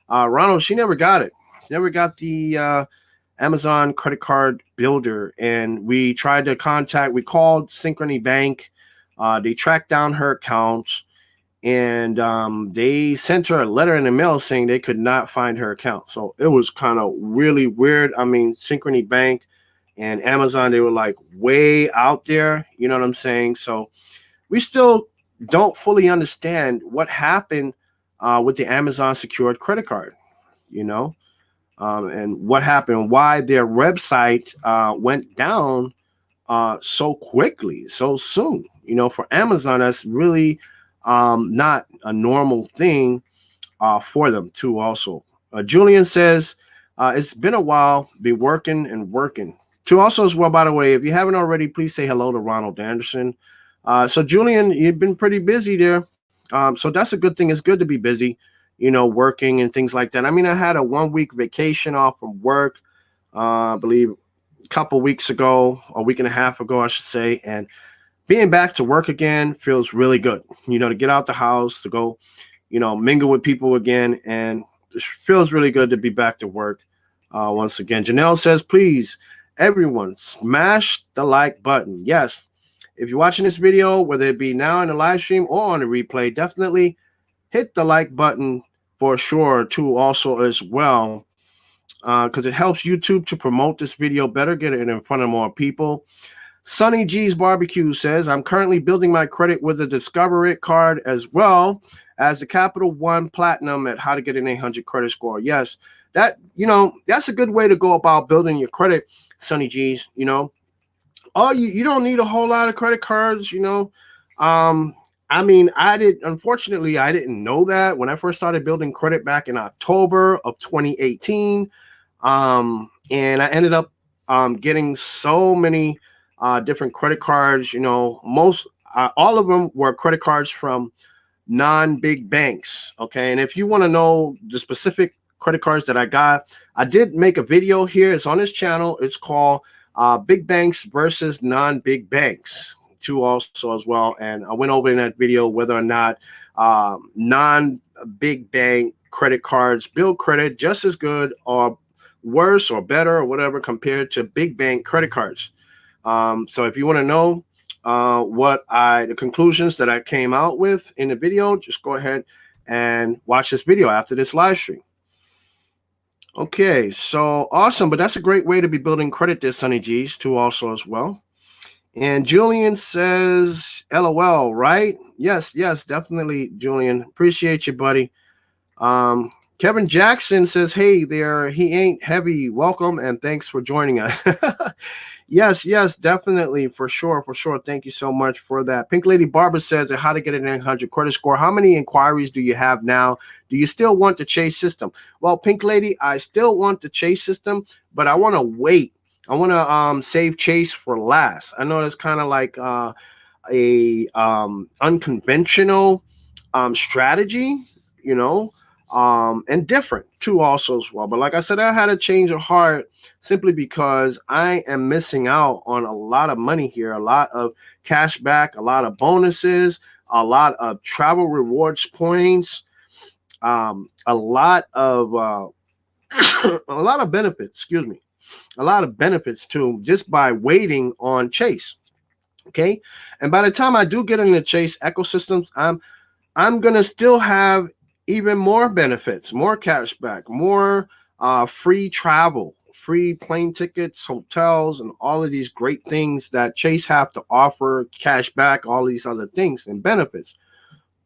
Ronald, she never got it. She never got the Amazon credit card builder, and we tried to we called Synchrony Bank. They tracked down her account, and they sent her a letter in the mail saying they could not find her account. So it was kind of really weird. I mean, Synchrony Bank and Amazon, they were like way out there. You know what I'm saying? So we still don't fully understand what happened with the Amazon secured credit card, and what happened, why their website went down so quickly, so soon. For Amazon, that's really not a normal thing for them too also. Julian says, it's been a while, been working and working. To also as well, by the way, if you haven't already, please say hello to Ronald Anderson. So Julian, you've been pretty busy there. So that's a good thing. It's good to be busy, working and things like that. I mean, I had a 1 week vacation off from work, I believe a couple weeks ago, a week and a half ago, I should say. And being back to work again feels really good, to get out the house, to go, mingle with people again. And it feels really good to be back to work once again. Janelle says, please, everyone, smash the like button. Yes. If you're watching this video, whether it be now in the live stream or on the replay, definitely hit the like button for sure too also as well, because it helps YouTube to promote this video better, get it in front of more people. Sunny G's Barbecue says, I'm currently building my credit with a Discover It card as well as the Capital One Platinum at How to Get an 800 credit score. Yes, that's a good way to go about building your credit, Sunny G's. Oh, you don't need a whole lot of credit cards. I mean, unfortunately, I didn't know that when I first started building credit back in October of 2018. And I ended up getting so many different credit cards. All of them were credit cards from non-big banks. Okay, and if you want to know the specific credit cards that I got, I did make a video here. It's on this channel. It's called Big Banks versus Non-Big Banks too also as well. And I went over in that video whether or not non-big bank credit cards build credit just as good or worse or better or whatever compared to big bank credit cards. So if you want to know the conclusions that I came out with in the video, just go ahead and watch this video after this live stream. Okay, so awesome. But that's a great way to be building credit there, Sunny G's, too, also as well. And Julian says, LOL, right? Yes, definitely, Julian. Appreciate you, buddy. Kevin Jackson says, hey there, he ain't heavy. Welcome and thanks for joining us. Yes, definitely, for sure. Thank you so much for that. Pink Lady Barber says, how to get an 800 credit score. How many inquiries do you have now? Do you still want the Chase system? Well, Pink Lady, I still want the Chase system, but I want to wait. I want to save Chase for last. I know that's kind of like a unconventional strategy, and different too also as well. But like I said, I had a change of heart simply because I am missing out on a lot of money here, a lot of cash back, a lot of bonuses, a lot of travel rewards points, a lot of benefits, a lot of benefits too, just by waiting on Chase. Okay. And by the time I do get in the Chase ecosystems, I'm going to still have even more benefits, more cash back, more free travel, free plane tickets, hotels, and all of these great things that Chase have to offer, cash back, all these other things and benefits.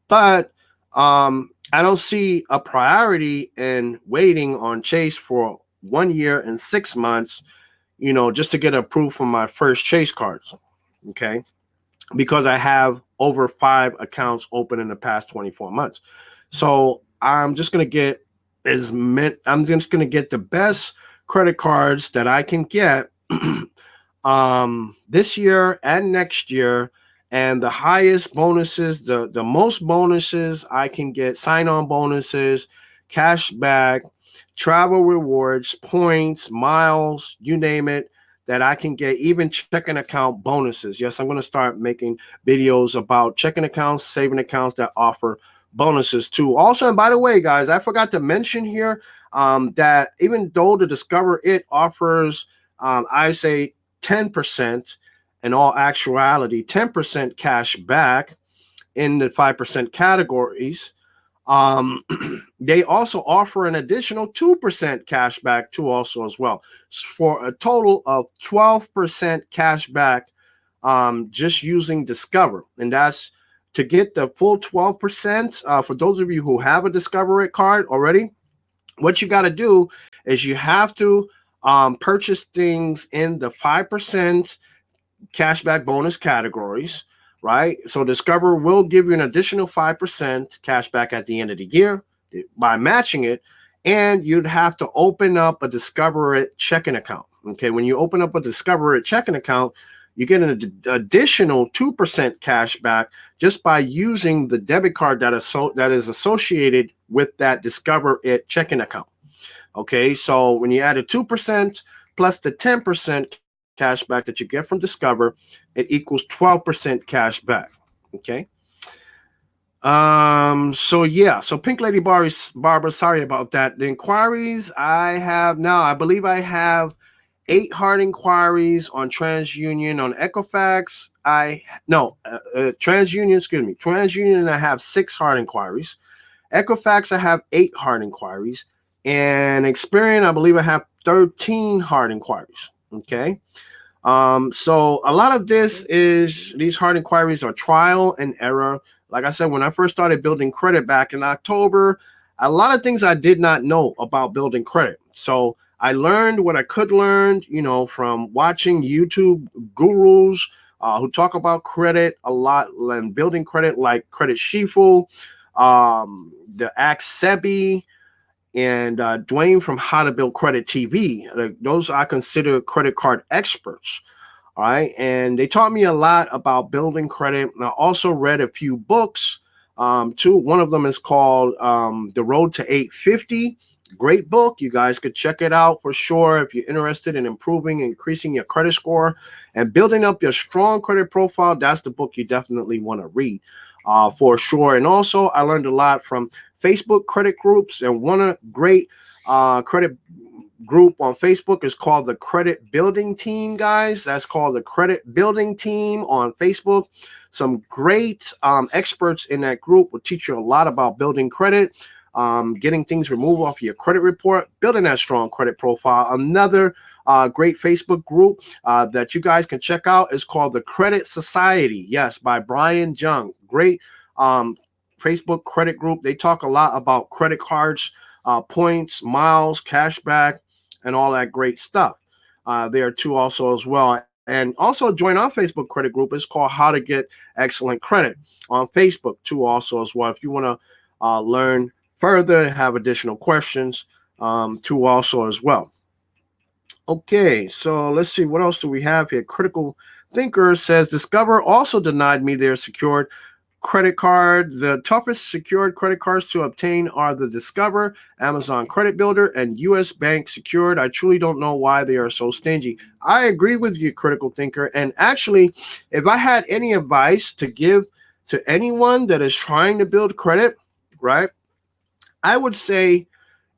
But I don't see a priority in waiting on Chase for 1 year and 6 months, just to get approved for my first Chase cards. Okay. Because I have over 5 accounts open in the past 24 months. So I'm just going to get the best credit cards that I can get this year and next year. And the highest bonuses, the most bonuses I can get, sign-on bonuses, cash back, travel rewards, points, miles, you name it, that I can get, even checking account bonuses. Yes, I'm going to start making videos about checking accounts, saving accounts that offer bonuses too. Also, and by the way, guys, I forgot to mention here that even though the Discover It offers, I say 10%, in all actuality, 10% cash back in the 5% categories, they also offer an additional 2% cash back too also as well, for a total of 12% cash back just using Discover. And that's to get the full 12%. For those of you who have a Discover It card already, what you got to do is you have to purchase things in the 5% cashback bonus categories, right? So Discover will give you an additional 5% cashback at the end of the year by matching it, and you'd have to open up a Discover It checking account. Okay, when you open up a Discover It checking account, you get an additional 2% cash back just by using the debit card that is associated with that Discover It checking account. Okay, so when you add a 2% plus the 10% cash back that you get from Discover, it equals 12% cash back. Okay. So yeah, so Pink Lady Barbara, sorry about that. The inquiries I have now, I believe I have 8 hard inquiries on TransUnion. On Equifax, TransUnion, excuse me, TransUnion, I have 6 hard inquiries. Equifax, I have 8 hard inquiries. And Experian, I believe I have 13 hard inquiries. Okay. So a lot of these hard inquiries are trial and error. Like I said, when I first started building credit back in October, a lot of things I did not know about building credit. So I learned what I could learn, from watching YouTube gurus who talk about credit a lot and building credit, like Credit Shifu, the asksebby, and Dwayne from How to Build Credit TV. Those I consider credit card experts. All right. And they taught me a lot about building credit. And I also read a few books too. One of them is called The Road to 850. Great book. You guys could check it out for sure if you're interested in improving, increasing your credit score and building up your strong credit profile. That's the book you definitely want to read for sure. And also, I learned a lot from Facebook credit groups, and one great credit group on Facebook is called the Credit Building Team, guys. That's called the Credit Building Team on Facebook. Some great experts in that group will teach you a lot about building credit, getting things removed off your credit report, building that strong credit profile. Another great Facebook group that you guys can check out is called the Credit Society. Yes, by Brian Jung. Great Facebook credit group. They talk a lot about credit cards, points, miles, cashback, and all that great stuff. There too also as well. And also join our Facebook credit group. It's called How to Get Excellent Credit on Facebook too also as well. If you want to learn further, have additional questions too also as well. Okay, so let's see. What else do we have here? Critical Thinker says, Discover also denied me their secured credit card. The toughest secured credit cards to obtain are the Discover, Amazon Credit Builder, and US Bank Secured. I truly don't know why they are so stingy. I agree with you, Critical Thinker. And actually, if I had any advice to give to anyone that is trying to build credit, right, I would say,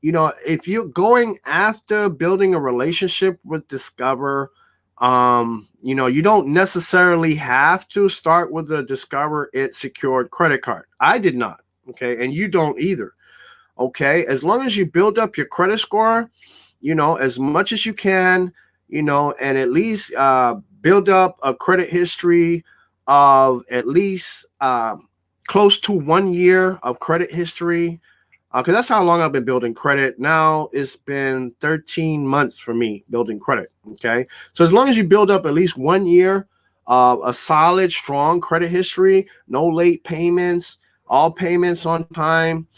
if you're going after building a relationship with Discover, you don't necessarily have to start with a Discover It secured credit card. I did not. Okay. And you don't either. Okay. As long as you build up your credit score, as much as you can, and at least build up a credit history of at least close to 1 year of credit history. Because that's how long I've been building credit. Now it's been 13 months for me building credit. Okay. So as long as you build up at least 1 year of a solid, strong credit history, no late payments, all payments on time,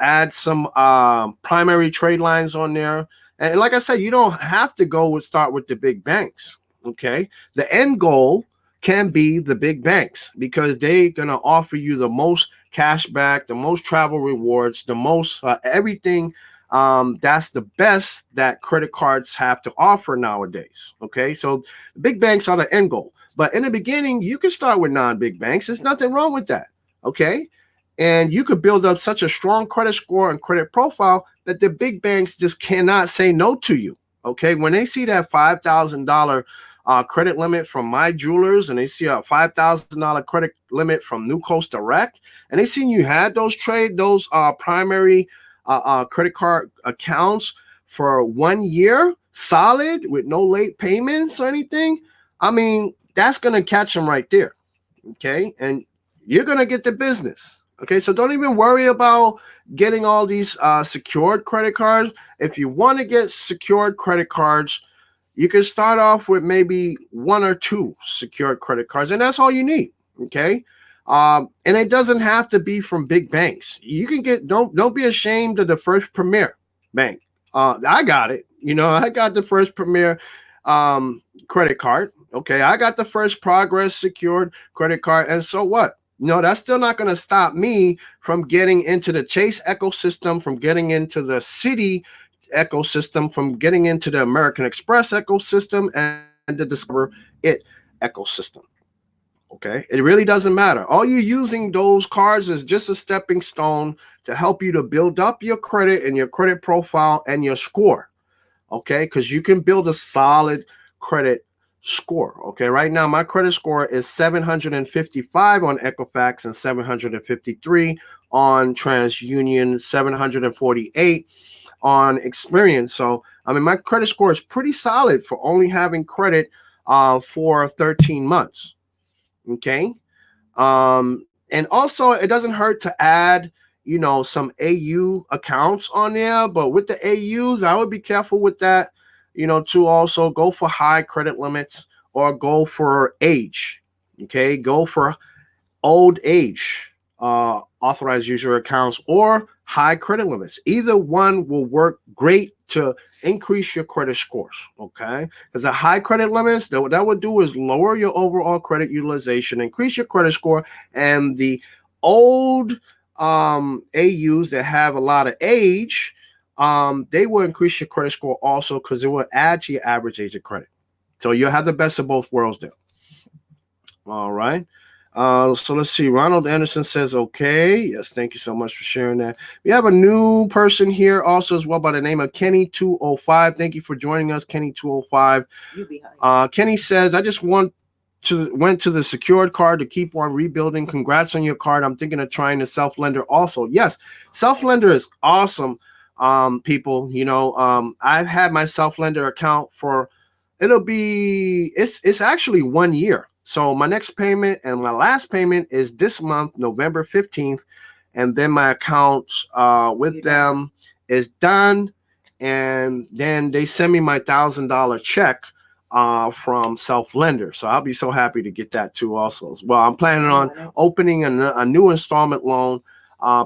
add some primary trade lines on there. And like I said, you don't have to start with the big banks. Okay. The end goal can be the big banks because they're going to offer you the most cash back, the most travel rewards, the most everything. That's the best that credit cards have to offer nowadays. Okay, so the big banks are the end goal. But in the beginning, you can start with non-big banks. There's nothing wrong with that. Okay, and you could build up such a strong credit score and credit profile that the big banks just cannot say no to you. Okay, when they see that $5,000 credit limit from My Jewelers, and they see a $5,000 credit limit from New Coast Direct, and they seen you had those primary credit card accounts for 1 year solid with no late payments or anything, I mean, that's going to catch them right there. Okay. And you're going to get the business. Okay. So don't even worry about getting all these secured credit cards. If you want to get secured credit cards, you can start off with maybe 1 or 2 secured credit cards, and that's all you need. Okay. And it doesn't have to be from big banks. You can get, don't be ashamed of the First Premier Bank. I got it. I got the First Premier credit card. Okay, I got the First Progress secured credit card, and so what? No, that's still not going to stop me from getting into the Chase ecosystem, from getting into the Citi ecosystem, from getting into the American Express ecosystem, and the Discover It ecosystem. Okay, it really doesn't matter. All you're using those cards is just a stepping stone to help you to build up your credit and your credit profile and your score. Okay, because you can build a solid credit score. Okay, right now my credit score is 755 on Equifax and 753 on TransUnion, 748 on Experience. So I mean, my credit score is pretty solid for only having credit for 13 months. Okay, and also it doesn't hurt to add, some AU accounts on there, but with the AUs, I would be careful with that, to also go for high credit limits or go for age. Okay, go for old age authorized user accounts or high credit limits. Either one will work great to increase your credit scores. Okay, because the high credit limits, what that would do is lower your overall credit utilization, increase your credit score, and the old AUs that have a lot of age, they will increase your credit score also because it will add to your average age of credit. So you'll have the best of both worlds there. All right. So let's see. Ronald Anderson says, okay. Yes, thank you so much for sharing that. We have a new person here also as well by the name of Kenny205. Thank you for joining us, Kenny205. Kenny says, I just went to the secured card to keep on rebuilding. Congrats on your card. I'm thinking of trying the self-lender also. Yes, self-lender is awesome, people. I've had my self-lender account for it's actually 1 year. So my next payment and my last payment is this month, November 15th. And then my account with them is done. And then they send me my $1,000 check from self-lender. So I'll be so happy to get that too also as well. I'm planning on opening a new installment loan,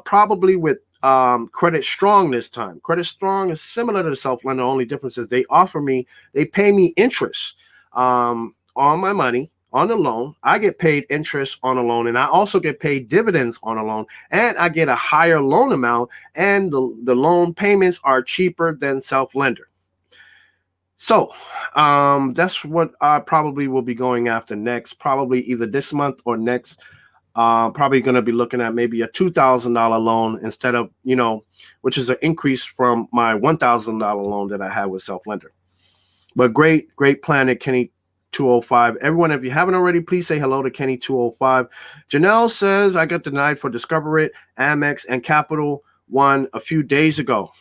probably with Credit Strong this time. Credit Strong is similar to the self-lender. Only difference is they pay me interest on my money on the loan. I get paid interest on a loan, and I also get paid dividends on a loan, and I get a higher loan amount, and the loan payments are cheaper than self-lender. So that's what I probably will be going after next, probably either this month or next. Probably going to be looking at maybe a $2,000 loan instead of, which is an increase from my $1,000 loan that I had with self-lender. But great plan at Kenny205. Everyone, if you haven't already, please say hello to Kenny205. Janelle says, I got denied for Discover It, Amex, and Capital One a few days ago.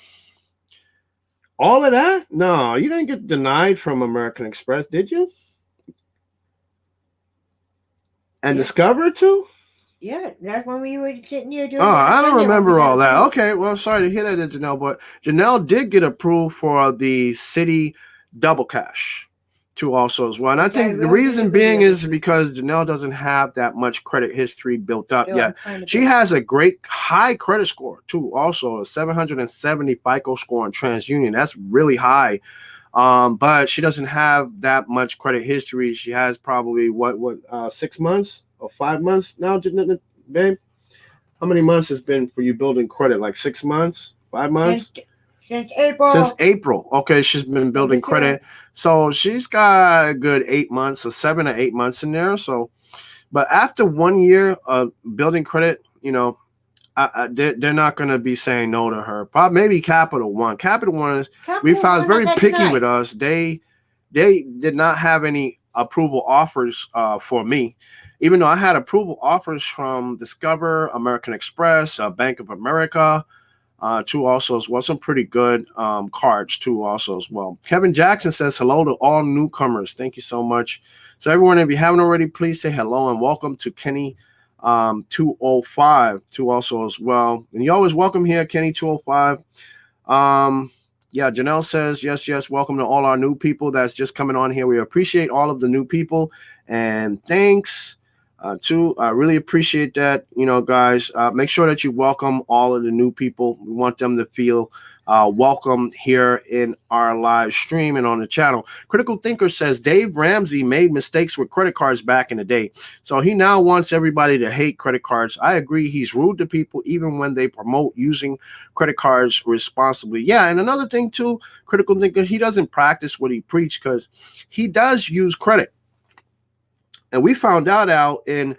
All of that? No, you didn't get denied from American Express, did you? And Discover too? Yeah, that's when we were sitting there doing. Oh, I don't remember all that. Okay, well, sorry to hear that, Janelle, but Janelle did get approved for the Citi Double Cash too also as well. And I think the reason being is because Janelle doesn't have that much credit history built up yet. She has a great high credit score too, also a 770 FICO score on TransUnion. That's really high. But she doesn't have that much credit history. She has probably 6 months or 5 months now, babe? How many months has been for you building credit? Like 6 months, 5 months? Since April. Since April. Okay, she's been building credit. So she's got a good 8 months or 7 or 8 months in there. So, but after 1 year of building credit, they're not going to be saying no to her. Probably maybe Capital One. Capital One we found very picky with us. They did not have any approval offers for me, even though I had approval offers from Discover, American Express, Bank of America, too also as well. Some pretty good cards too also as well. Kevin Jackson says hello to all newcomers. Thank you so much. So everyone, if you haven't already, please say hello and welcome to Kenny 205 too also as well. And you're always welcome here, Kenny 205. Yeah, Janelle says yes, welcome to all our new people that's just coming on here. We appreciate all of the new people, and thanks too. I really appreciate that, guys. Make sure that you welcome all of the new people. We want them to feel welcome here in our live stream and on the channel. Critical Thinker says Dave Ramsey made mistakes with credit cards back in the day, so he now wants everybody to hate credit cards. I agree. He's rude to people even when they promote using credit cards responsibly. Yeah, and another thing too, Critical Thinker, he doesn't practice what he preached because he does use credit. And we found out in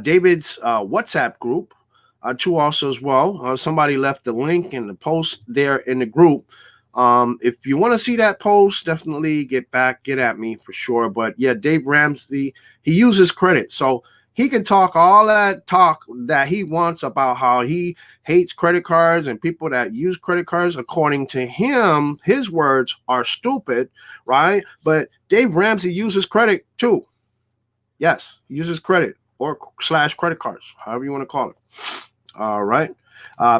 David's WhatsApp group, too, also as well. Somebody left the link in the post there in the group. If you want to see that post, definitely get at me for sure. But yeah, Dave Ramsey, he uses credit. So he can talk all that talk that he wants about how he hates credit cards and people that use credit cards. According to him, his words are stupid, right? But Dave Ramsey uses credit too. Yes, he uses credit or / credit cards, however you want to call it. All right.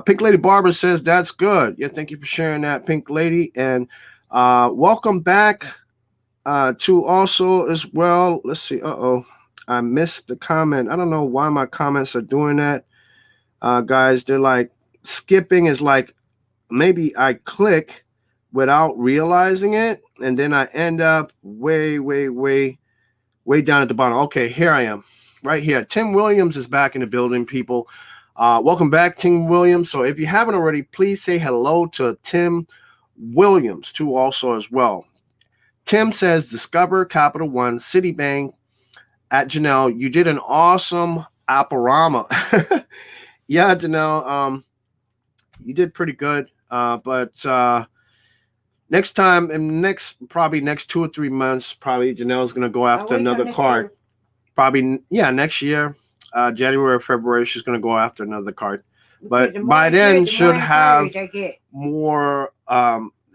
Pink Lady Barbara says that's good. Yeah, thank you for sharing that, Pink Lady. And welcome back to also as well. Let's see. I missed the comment. I don't know why my comments are doing that. Guys, they're like skipping is like maybe I click without realizing it. And then I end up way down at the bottom. Okay, here I am, right here. Tim Williams is back in the building, people. Welcome back, Tim Williams. So if you haven't already, please say hello to Tim Williams, too, also as well. Tim says, Discover, Capital One, Citibank, at Janelle. You did an awesome Apparama. Yeah, Janelle, you did pretty good. But next time, in probably next 2 or 3 months, probably Janelle's going to go after another card. Probably, yeah, next year, January or February, she's going to go after another card. But by then, should have more,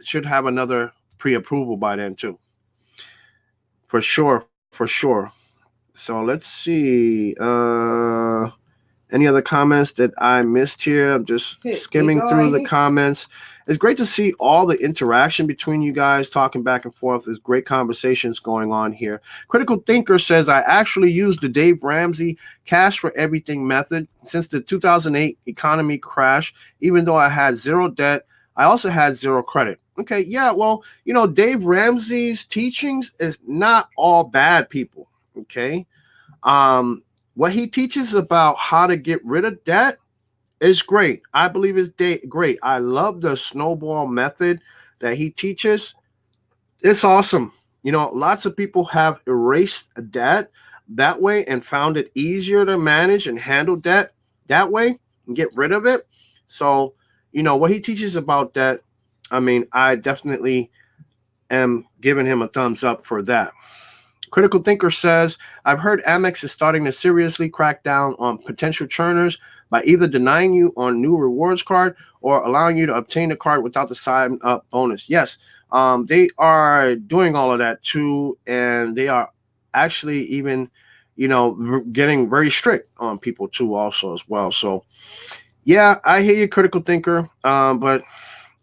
should have another pre-approval by then, too. For sure. So let's see. Any other comments that I missed here? I'm just skimming through the comments. It's great to see all the interaction between you guys talking back and forth. There's great conversations going on here. Critical Thinker says, I actually used the Dave Ramsey cash for everything method since the 2008 economy crash. Even though I had zero debt, I also had zero credit. Okay, yeah, well, Dave Ramsey's teachings is not all bad, people. Okay. What he teaches about how to get rid of debt is great. I believe it's great. I love the snowball method that he teaches. It's awesome. Lots of people have erased debt that way and found it easier to manage and handle debt that way and get rid of it. So, what he teaches about debt, I mean, I definitely am giving him a thumbs up for that. Critical Thinker says, I've heard Amex is starting to seriously crack down on potential churners by either denying you on new rewards card or allowing you to obtain the card without the sign-up bonus. Yes, they are doing all of that too, and they are actually even, getting very strict on people too also as well. So, yeah, I hear you, Critical Thinker, but,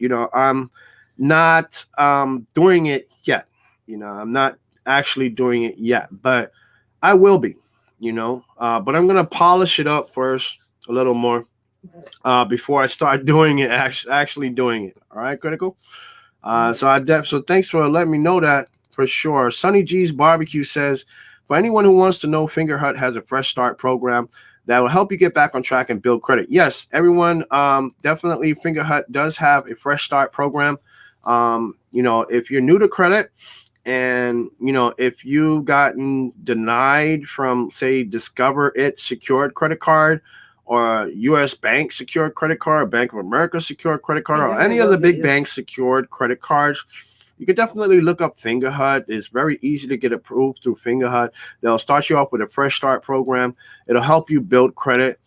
I'm not doing it yet. I'm not actually doing it yet, but I will be, but I'm gonna polish it up first a little more before I start doing it, actually doing it. All right, Critical. So thanks for letting me know that for sure. Sunny G's Barbecue says, for anyone who wants to know, Fingerhut has a fresh start program that will help you get back on track and build credit. Yes, everyone, definitely Fingerhut does have a fresh start program. If you're new to credit, and if you've gotten denied from, say, Discover It secured credit card or U.S. Bank secured credit card, Bank of America secured credit card, or any other big bank secured credit cards, you can definitely look up Fingerhut. It's very easy to get approved through Fingerhut. They'll start you off with a fresh start program. It'll help you build credit,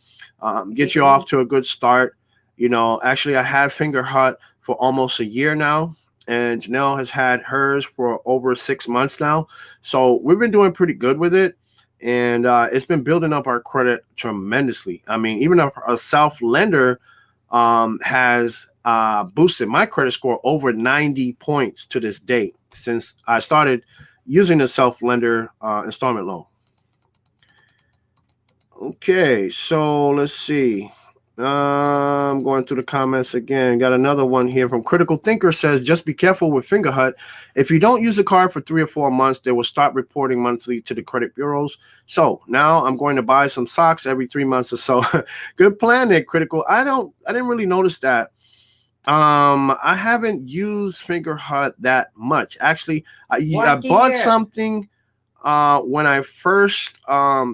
get you off to a good start. Actually, I had Fingerhut for almost a year now, and Janelle has had hers for over 6 months now. So we've been doing pretty good with it, and it's been building up our credit tremendously. I mean, even a self-lender has boosted my credit score over 90 points to this date since I started using the self-lender installment loan. Okay, so let's see. I'm going through the comments again. Got another one here from Critical Thinker says, just be careful with Fingerhut. If you don't use the card for 3 or 4 months, they will stop reporting monthly to the credit bureaus. So now I'm going to buy some socks every 3 months or so. Good plan there, Critical. I didn't really notice that. I haven't used Fingerhut that much. Actually, I Once a bought year. something when I first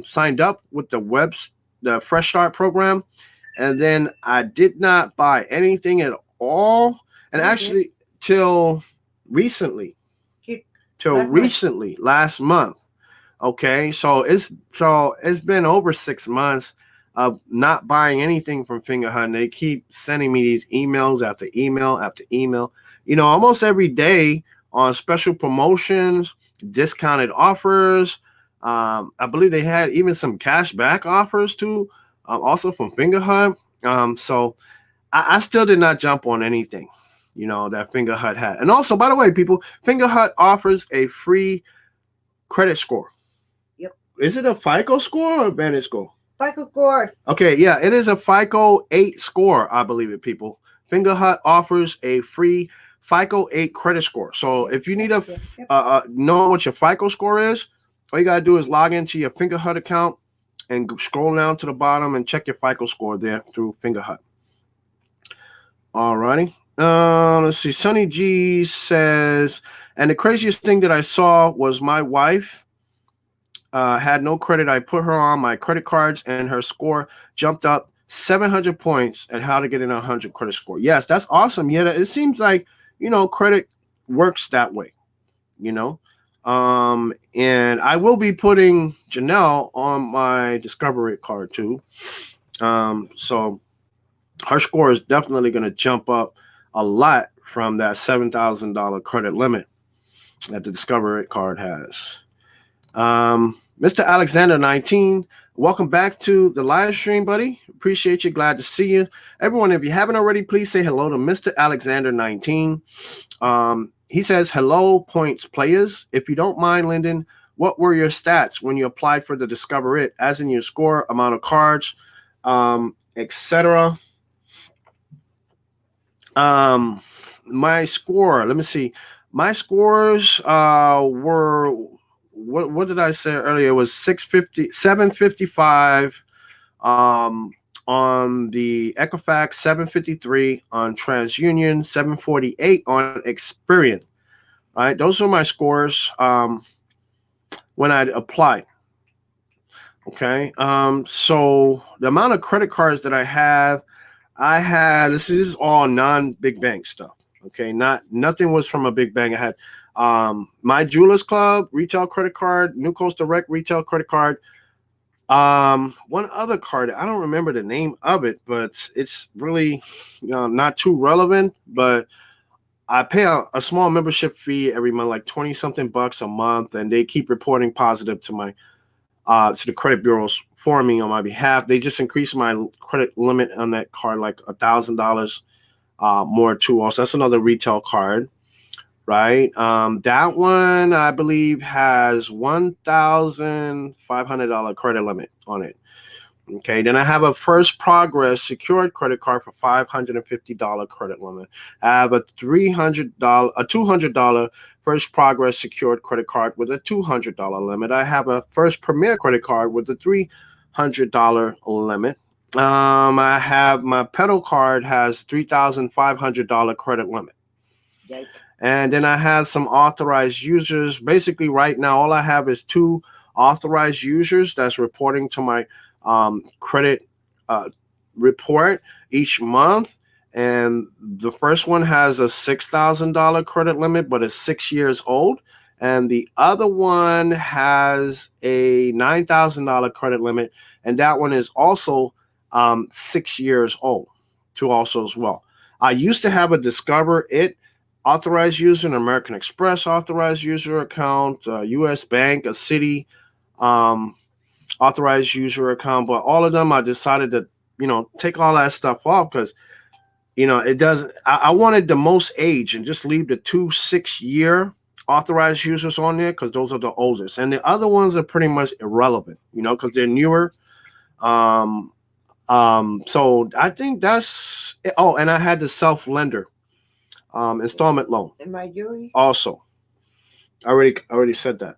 signed up with the Fresh Start program, and then I did not buy anything at all. And I did. actually, till recently, Shoot, till last month. recently, last month. Okay, so it's been over 6 months of not buying anything from Fingerhut. They keep sending me these emails after email after email. Almost every day on special promotions, discounted offers. I believe they had even some cashback offers too, also from Fingerhut. So I still did not jump on anything, that Fingerhut had. And also, by the way, people, Fingerhut offers a free credit score. Yep. Is it a FICO score or a Vantage score? FICO score. Okay, yeah, it is a FICO 8 score, I believe it, people. Fingerhut offers a free FICO 8 credit score. So if you need Yep. know what your FICO score is, all you gotta do is log into your Fingerhut account and scroll down to the bottom and check your FICO score there through Fingerhut. Alrighty. Let's see. Sunny G says, and the craziest thing that I saw was my wife had no credit. I put her on my credit cards, and her score jumped up 700 points at how to get an 100 credit score. Yes, that's awesome. Yeah, it seems like credit works that way. You know, and I will be putting Janelle on my Discover It card too. So her score is definitely going to jump up a lot from that $7,000 credit limit that the Discover It card has. Mr. Alexander 19, welcome back to the live stream, buddy. Appreciate you. Glad to see you. Everyone, if you haven't already, please say hello to Mr. Alexander 19. He says, hello, points players. If you don't mind, Lyndon, what were your stats when you applied for the Discover It, as in your score, amount of cards, etc.? My score, let me see. My scores were what did I say earlier? It was 650, 755 on the Equifax, 753 on TransUnion, 748 on Experian. All right, those are my scores when I applied. Okay. So the amount of credit cards that I had this is all non-big bank stuff. Okay, nothing was from a big bank. I had my Jewelers Club retail credit card, New Coast Direct retail credit card. One other card, I don't remember the name of it, but it's really not too relevant. But I pay a small membership fee every month, like 20 something bucks a month, and they keep reporting positive to my to the credit bureaus for me on my behalf. They just increased my credit limit on that card like $1,000 more too. Also, that's another retail card, right? That one I believe has $1,500 credit limit on it. Okay, then I have a First Progress secured credit card for $550 credit limit. I have a $200 First Progress secured credit card with a $200 limit. I have a First Premier credit card with a $300 limit. I have my Pedal card has $3,500 credit limit. Yikes. And then I have some authorized users. Basically, right now, all I have is 2 authorized users that's reporting to my credit report each month. And the first one has a $6,000 credit limit, but it's 6 years old. And the other one has a $9,000 credit limit, and that one is also 6 years old, too, also as well. I used to have a Discover It authorized user, an American Express authorized user account, U.S. Bank, a Citi authorized user account, but all of them I decided to, take all that stuff off because, it doesn't. I wanted the most age and just leave the 2 6-year authorized users on there because those are the oldest, and the other ones are pretty much irrelevant, because they're newer. Um, So I think that's oh, and I had the self lender installment loan And my Julie? also. I already said that.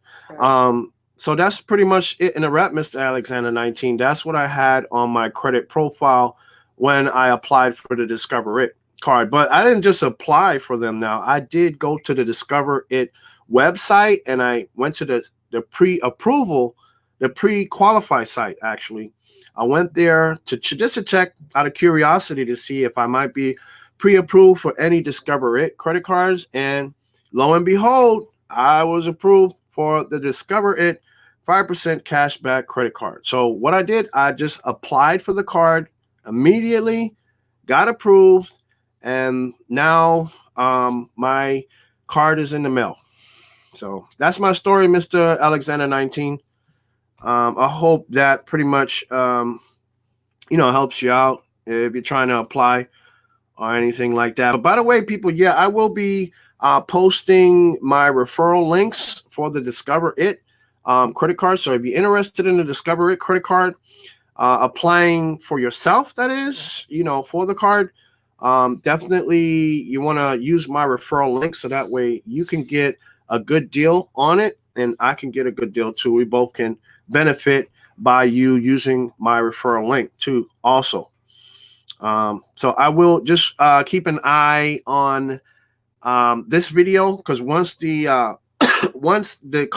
So that's pretty much it in a wrap, Mr. Alexander 19. That's what I had on my credit profile when I applied for the Discover It card. But I didn't just apply for them now. I did go to the Discover It website and I went to the pre-approval, the pre-qualify site actually. I went there to just to check out of curiosity to see if I might be pre-approved for any Discover It credit cards, and lo and behold, I was approved for the Discover It 5% cashback credit card. So what I did, I just applied for the card immediately, got approved, and now my card is in the mail. So that's my story, Mr. Alexander 19. I hope that pretty much helps you out if you're trying to apply or anything like that. But by the way, people, yeah, I will be posting my referral links for the Discover It credit card. So if you're interested in the Discover It credit card, applying for yourself, that is, for the card, definitely you want to use my referral link so that way you can get a good deal on it and I can get a good deal too. We both can benefit by you using my referral link too also. So I will just keep an eye on this video because once the once the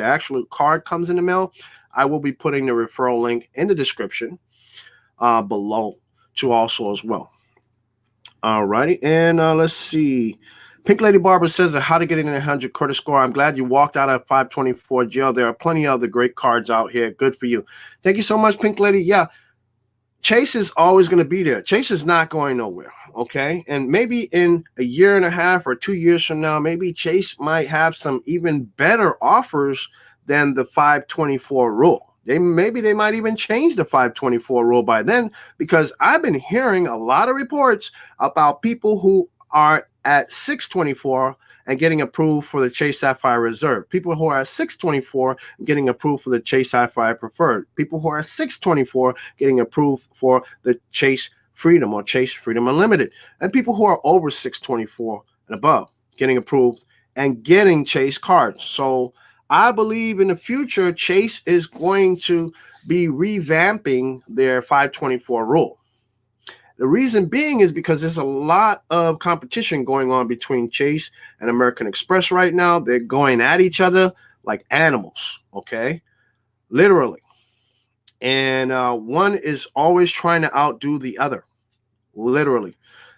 actual card comes in the mail, I will be putting the referral link in the description below to also as well. Alrighty, and let's see. Pink Lady Barbara says how to get in a 100 credit score. I'm glad you walked out of 524 jail. There are plenty of other great cards out here. Good for you. Thank you so much, Pink Lady. Yeah, Chase is always going to be there. Chase is not going nowhere. Okay. And maybe in a year and a half or 2 years from now, maybe Chase might have some even better offers than the 524 rule. Maybe they might even change the 524 rule by then, because I've been hearing a lot of reports about people who are at 624 and getting approved for the Chase Sapphire Reserve. People who are at 624 getting approved for the Chase Sapphire Preferred. People who are at 624 getting approved for the Chase Freedom or Chase Freedom Unlimited. And people who are over 624 and above getting approved and getting Chase cards. So I believe in the future, Chase is going to be revamping their 524 rule. The reason being is because there's a lot of competition going on between Chase and American Express right now. They're going at each other like animals, okay? Literally. And one is always trying to outdo the other, literally.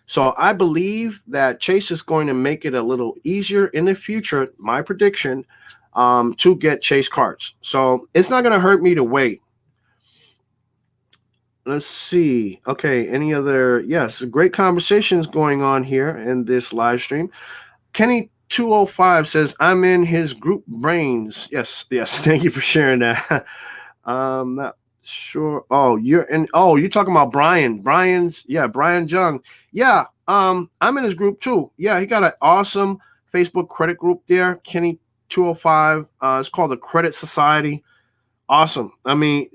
So I believe that Chase is going to make it a little easier in the future, my prediction, to get Chase cards. So it's not going to hurt me to wait. Let's see. Okay, any other? Yes, great conversations going on here in this live stream. Kenny 205 says, I'm in his group brains. Yes. Thank you for sharing that. Not sure. Oh, you're talking about Brian. Brian Jung. Yeah. I'm in his group too. Yeah, he got an awesome Facebook credit group there. Kenny 205. It's called the Credit Society. Awesome. I mean,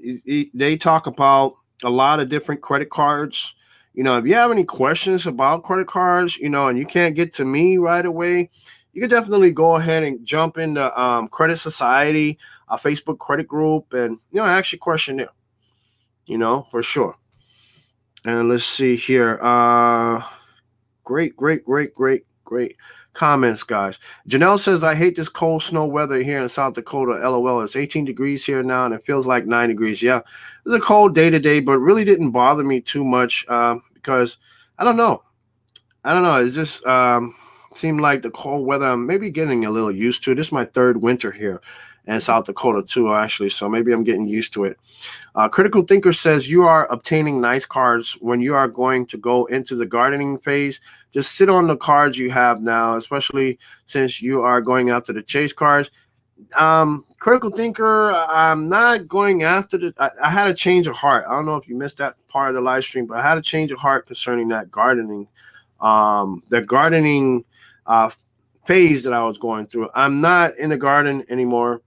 they talk about a lot of different credit cards. If you have any questions about credit cards, and you can't get to me right away, you can definitely go ahead and jump into Credit Society, a Facebook credit group, and ask your question there, for sure. And let's see here. Great comments, guys. Janelle says, I hate this cold snow weather here in South Dakota. LOL. It's 18 degrees here now, and it feels like 9 degrees. Yeah, it's a cold day today, but really didn't bother me too much because I don't know. It's just seemed like the cold weather, I'm maybe getting a little used to. This is my third winter here in South Dakota too, actually. So maybe I'm getting used to it. Critical Thinker says, you are obtaining nice cards when you are going to go into the gardening phase. Just sit on the cards you have now, especially since you are going after the Chase cards. Critical Thinker, I'm not going after I had a change of heart. I don't know if you missed that part of the live stream, but I had a change of heart concerning that gardening. The gardening phase that I was going through. I'm not in the garden anymore.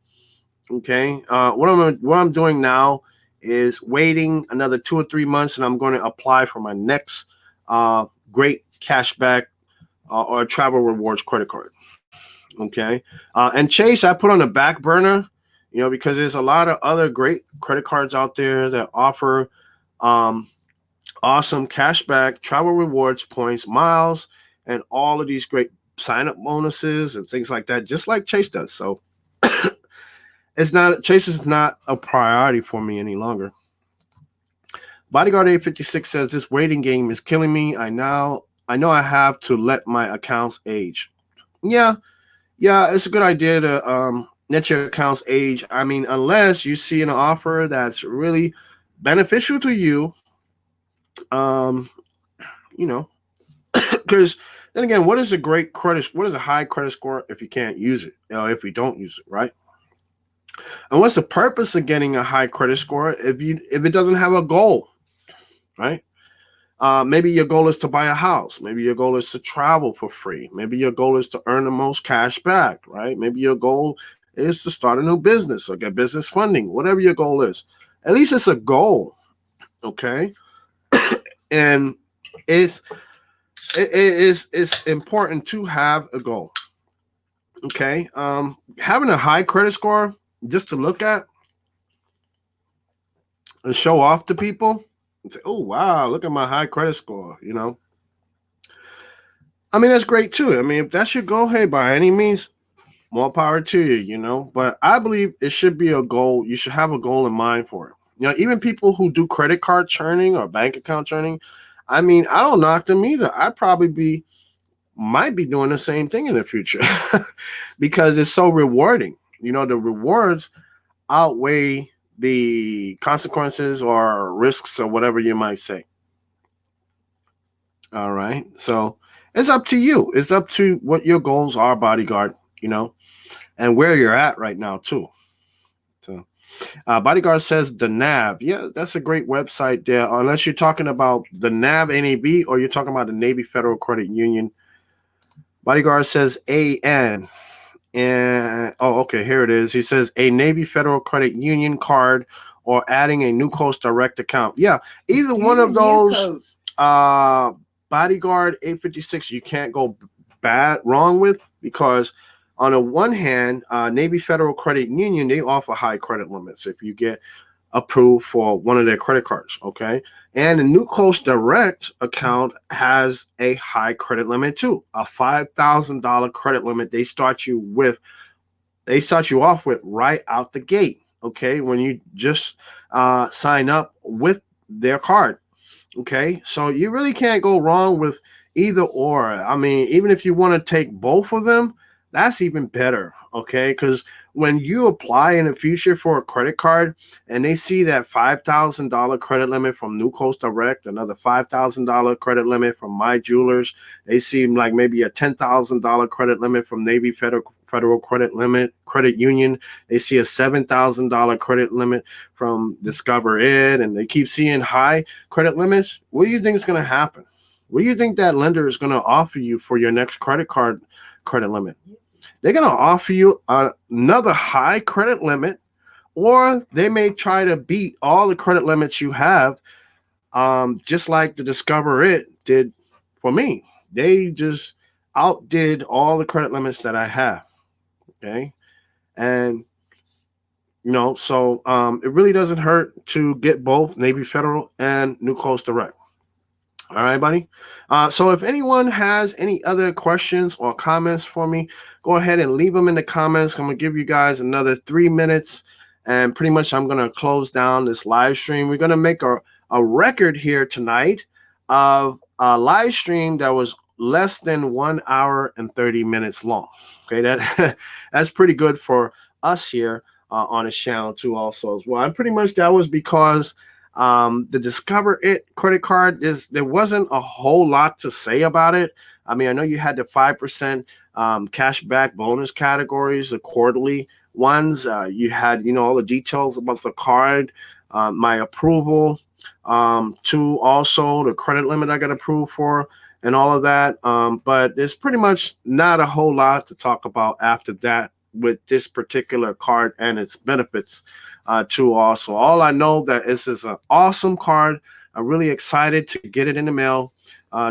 Okay. What I'm doing now is waiting another 2 or 3 months, and I'm going to apply for my next great cashback or travel rewards credit card. Okay, and Chase I put on the back burner, because there's a lot of other great credit cards out there that offer um, awesome cashback, travel rewards, points, miles, and all of these great sign up bonuses and things like that, just like Chase does. So it's not Chase is not a priority for me any longer. Bodyguard 856 says this waiting game is killing me. I know I have to let my accounts age. Yeah, yeah, it's a good idea to let your accounts age. I mean, unless you see an offer that's really beneficial to you, um, you know, because then again, what is a great credit? What is a high credit score if you can't use it? If we don't use it, right? And what's the purpose of getting a high credit score if it doesn't have a goal, right? Maybe your goal is to buy a house. Maybe your goal is to travel for free. Maybe your goal is to earn the most cash back, right? Maybe your goal is to start a new business or get business funding, whatever your goal is. At least it's a goal, okay? And it's it's important to have a goal, okay? Having a high credit score just to look at and show off to people and say, "Oh wow, look at my high credit score," I mean, that's great too. I mean, if that's your goal, hey, by any means, more power to you. But I believe it should be a goal. You should have a goal in mind for it. Even people who do credit card churning or bank account churning, I mean, I don't knock them either. Might be doing the same thing in the future because it's so rewarding. The rewards outweigh the consequences or risks or whatever you might say. All right. So it's up to you. It's up to what your goals are, bodyguard, and where you're at right now, too. So, Bodyguard says the NAV. Yeah, that's a great website there. Unless you're talking about the NAV NAB or you're talking about the Navy Federal Credit Union. Bodyguard says AN. And okay, here it is. He says a Navy Federal Credit Union card or adding a New Coast Direct account. Yeah, either one of those. Bodyguard 856, you can't go wrong with, because on the one hand, Navy Federal Credit Union, they offer high credit limits if you get approved for one of their credit cards, okay? And the New Coast Direct account has a high credit limit too, a $5,000 credit limit. They start you off with right out the gate, okay? When you just sign up with their card, okay? So you really can't go wrong with either or. I mean, even if you want to take both of them, that's even better, okay? Because when you apply in the future for a credit card and they see that $5,000 credit limit from New Coast Direct, another $5,000 credit limit from My Jewelers, they see like maybe a $10,000 credit limit from Navy Federal Credit Union, they see a $7,000 credit limit from Discover It, and they keep seeing high credit limits. What do you think is going to happen? What do you think that lender is going to offer you for your next credit card credit limit? They're going to offer you another high credit limit, or they may try to beat all the credit limits you have, just like the Discover It did for me. They just outdid all the credit limits that I have. Okay. And, so it really doesn't hurt to get both Navy Federal and New Coast Direct. All right, buddy. So if anyone has any other questions or comments for me, go ahead and leave them in the comments. I'm going to give you guys another 3 minutes, and pretty much I'm going to close down this live stream. We're going to make a record here tonight of a live stream that was less than 1 hour and 30 minutes long. Okay, that's pretty good for us here on this channel too also as well. And pretty much that was because the Discover It credit card, there wasn't a whole lot to say about it. I mean, I know you had the 5% cashback bonus categories, the quarterly ones. You had, all the details about the card, my approval, to also the credit limit I got approved for, and all of that. But there's pretty much not a whole lot to talk about after that with this particular card and its benefits too. Also, all I know that this is an awesome card. I'm really excited to get it in the mail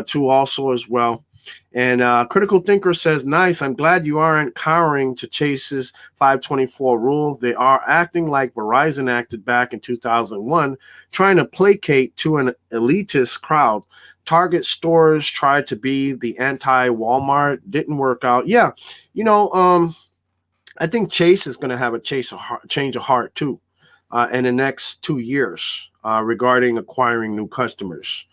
too. Also as well. And Critical Thinker says, nice. I'm glad you aren't cowering to Chase's 524 rule. They are acting like Verizon acted back in 2001, trying to placate to an elitist crowd. Target stores tried to be the anti Walmart, didn't work out. Yeah, you know, I think Chase is going to have a change of heart too in the next 2 years regarding acquiring new customers.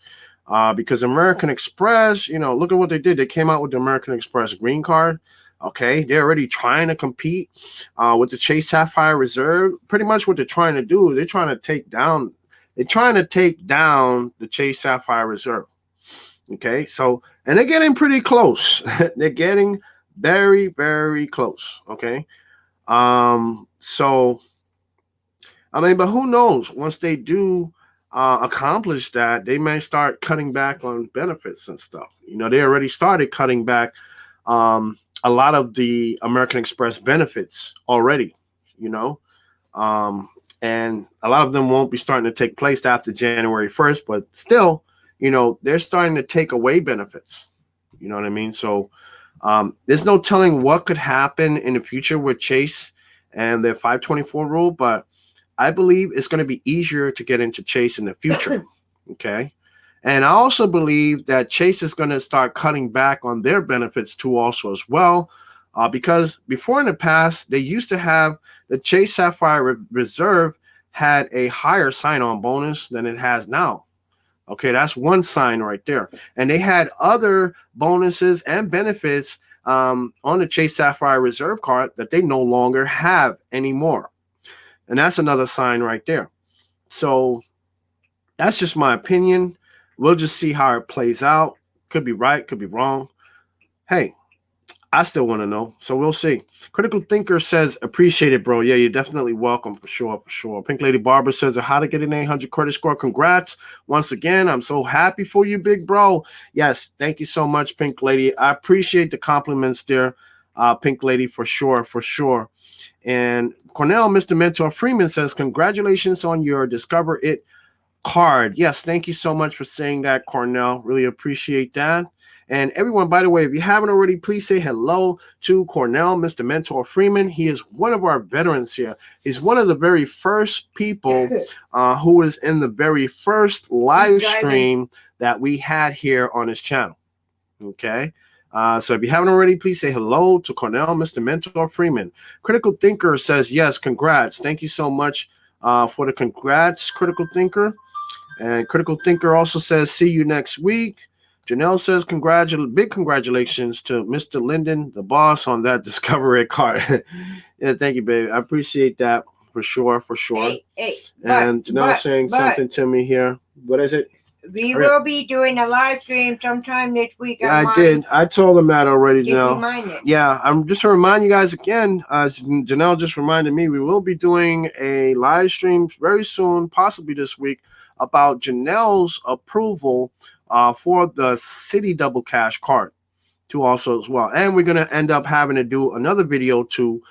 Because American Express, look at what they did. They came out with the American Express green card. Okay, they're already trying to compete with the Chase Sapphire Reserve. Pretty much what they're trying to do, they're trying to take down. They're trying to take down the Chase Sapphire Reserve. Okay, so and they're getting pretty close. They're getting very, very close. Okay, so I mean, but who knows? Once they do accomplish that, they may start cutting back on benefits and stuff. They already started cutting back a lot of the American Express benefits already. You know, um, and a lot of them won't be starting to take place after January 1st, but still, they're starting to take away benefits. You know what I mean? So there's no telling what could happen in the future with Chase and their 524 rule, but I believe it's going to be easier to get into Chase in the future. Okay. And I also believe that Chase is going to start cutting back on their benefits too, also as well. Because before in the past, they used to have the Chase Sapphire Reserve had a higher sign on bonus than it has now. Okay, that's one sign right there. And they had other bonuses and benefits on the Chase Sapphire Reserve card that they no longer have anymore. And that's another sign right there. So that's just my opinion. We'll just see how it plays out. Could be right, could be wrong. Hey, I still want to know. So we'll see. Critical Thinker says, appreciate it, bro. Yeah, you're definitely welcome for sure, for sure. Pink Lady Barber says, how to get an 800 credit score. Congrats. Once again, I'm so happy for you, big bro. Yes, thank you so much, Pink Lady. I appreciate the compliments there, Pink Lady, for sure, for sure. And Cornell, Mr. Mentor Freeman says, congratulations on your Discover It card. Yes, thank you so much for saying that, Cornell. Really appreciate that. And everyone, by the way, if you haven't already, please say hello to Cornell, Mr. Mentor Freeman. He is one of our veterans here. He's one of the very first people who was in the very first live stream that we had here on this channel. Okay. So if you haven't already, please say hello to Cornell, Mr. Mentor Freeman. Critical Thinker says, yes, congrats. Thank you so much for the congrats, Critical Thinker. And Critical Thinker also says, see you next week. Janelle says, big congratulations to Mr. Linden, the boss, on that Discover It card. Yeah, thank you, baby. I appreciate that for sure, for sure. And Janelle saying something to me here. What is it? We will be doing a live stream sometime this week. Yeah, I did. I told them that already, Janelle. Yeah, I'm just to remind you guys again, Janelle just reminded me, we will be doing a live stream very soon, possibly this week, about Janelle's approval for the City Double Cash card too, also as well. And we're going to end up having to do another video too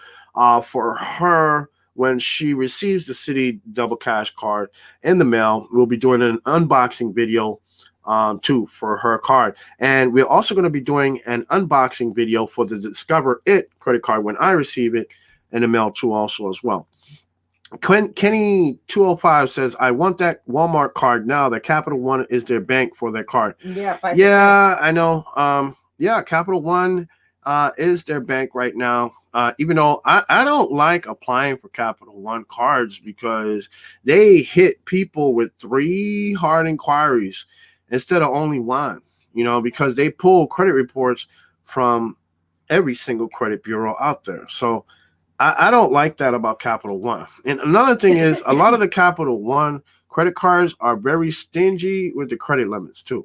for her when she receives the City Double Cash card in the mail. We'll be doing an unboxing video too for her card. And we're also going to be doing an unboxing video for the Discover It credit card when I receive it in the mail too, also as well. Kenny 205 says, I want that Walmart card now. The Capital One is their bank for their card. Yeah, I know. Yeah, Capital One is their bank right now. Even though I don't like applying for Capital One cards because they hit people with 3 hard inquiries instead of only one, because they pull credit reports from every single credit bureau out there. So I don't like that about Capital One. And another thing is a lot of the Capital One credit cards are very stingy with the credit limits too.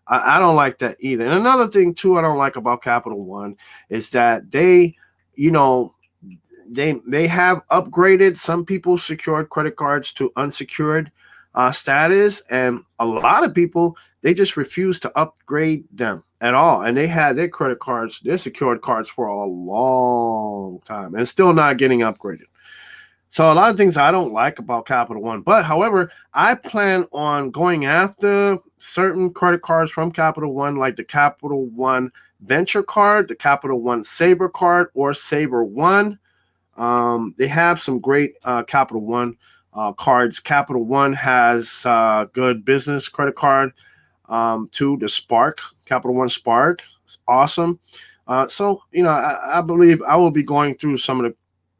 I don't like that either. And another thing too I don't like about Capital One is that they have upgraded some people's secured credit cards to unsecured. status, and a lot of people, they just refuse to upgrade them at all, and they had their credit cards, their secured cards for a long time, and still not getting upgraded. So a lot of things I don't like about Capital One, but however, I plan on going after certain credit cards from Capital One, like the Capital One Venture card, the Capital One Saver card, or Saver One. They have some great Capital One cards. Capital One has good business credit card too. The Spark, Capital One Spark, it's awesome. So I believe I will be going through some of the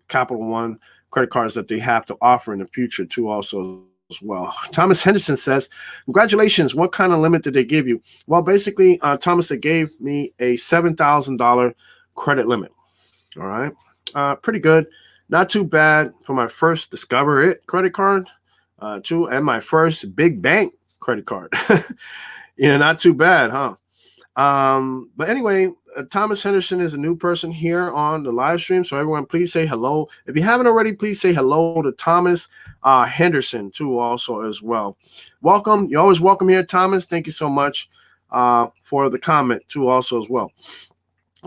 Capital One credit cards that they have to offer in the future too, also as well. Thomas Henderson says, "Congratulations! What kind of limit did they give you?" Well, basically, Thomas, they gave me a $7,000 credit limit. All right. Pretty good. Not too bad for my first Discover It credit card, too, and my first big bank credit card. Not too bad, huh? But anyway, Thomas Henderson is a new person here on the live stream. So everyone, please say hello. If you haven't already, please say hello to Thomas Henderson too, also as well. Welcome. You're always welcome here, Thomas. Thank you so much for the comment too, also as well.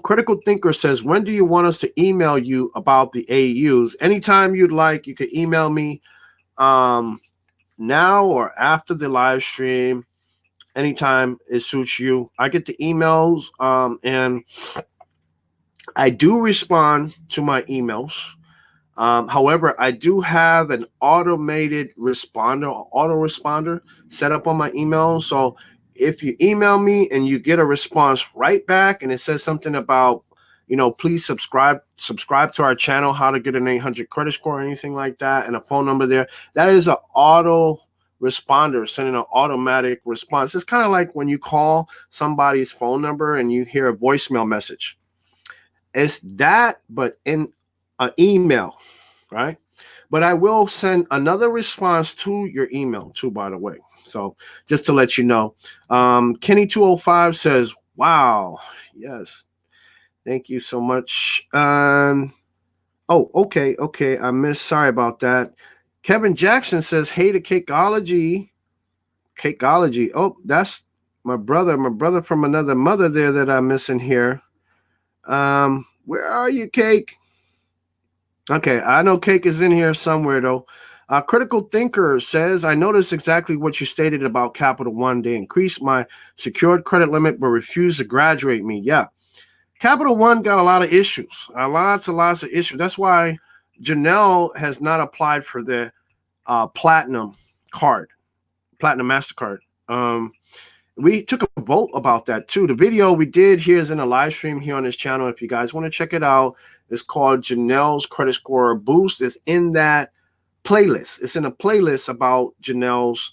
Critical Thinker says, when do you want us to email you about the AUs? Anytime you'd like, you can email me now or after the live stream. Anytime it suits you. I get the emails and I do respond to my emails. However, I do have an automated autoresponder set up on my email. So if you email me and you get a response right back and it says something about, please subscribe to our channel, how to get an 800 credit score or anything like that, and a phone number there, that is an auto responder sending an automatic response. It's kind of like when you call somebody's phone number and you hear a voicemail message. It's that, but in an email, right? But I will send another response to your email too, by the way. So just to let you know, Kenny205 says, wow, yes, thank you so much. Oh, okay, I missed, sorry about that. Kevin Jackson says, hey to Cakeology. Oh, that's my brother from another mother there that I'm missing here. Where are you, Cake? Okay, I know Cake is in here somewhere, though. Critical Thinker says, I noticed exactly what you stated about Capital One. They increased my secured credit limit but refused to graduate me. Yeah. Capital One got a lot of issues, lots and lots of issues. That's why Janelle has not applied for the platinum MasterCard. We took a vote about that too. The video we did here is in a live stream here on this channel. If you guys want to check it out, it's called Janelle's Credit Score Boost. It's in that playlist. It's in a playlist about Janelle's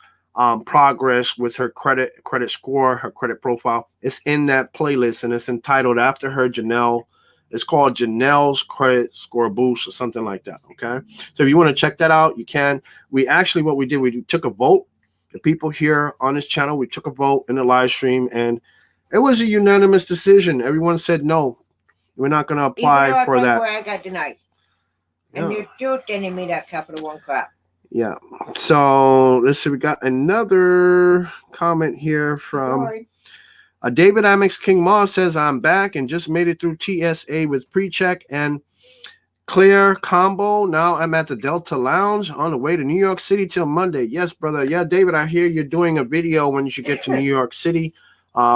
progress with her credit score, her credit profile. It's in that playlist and it's entitled after her, Janelle. It's called Janelle's Credit Score Boost or something like that. Okay. So if you want to check that out, you can. What we did, we took a vote. The people here on this channel, we took a vote in the live stream and it was a unanimous decision. Everyone said no, we're not going to apply for that. Where I got tonight. And you're still sending me that Capital One crap. Yeah. So let's see. We got another comment here from David Amex King Moss says, I'm back and just made it through TSA with pre-check and clear combo. Now I'm at the Delta Lounge on the way to New York City till Monday. Yes, brother. Yeah, David, I hear you're doing a video when you should get to New York City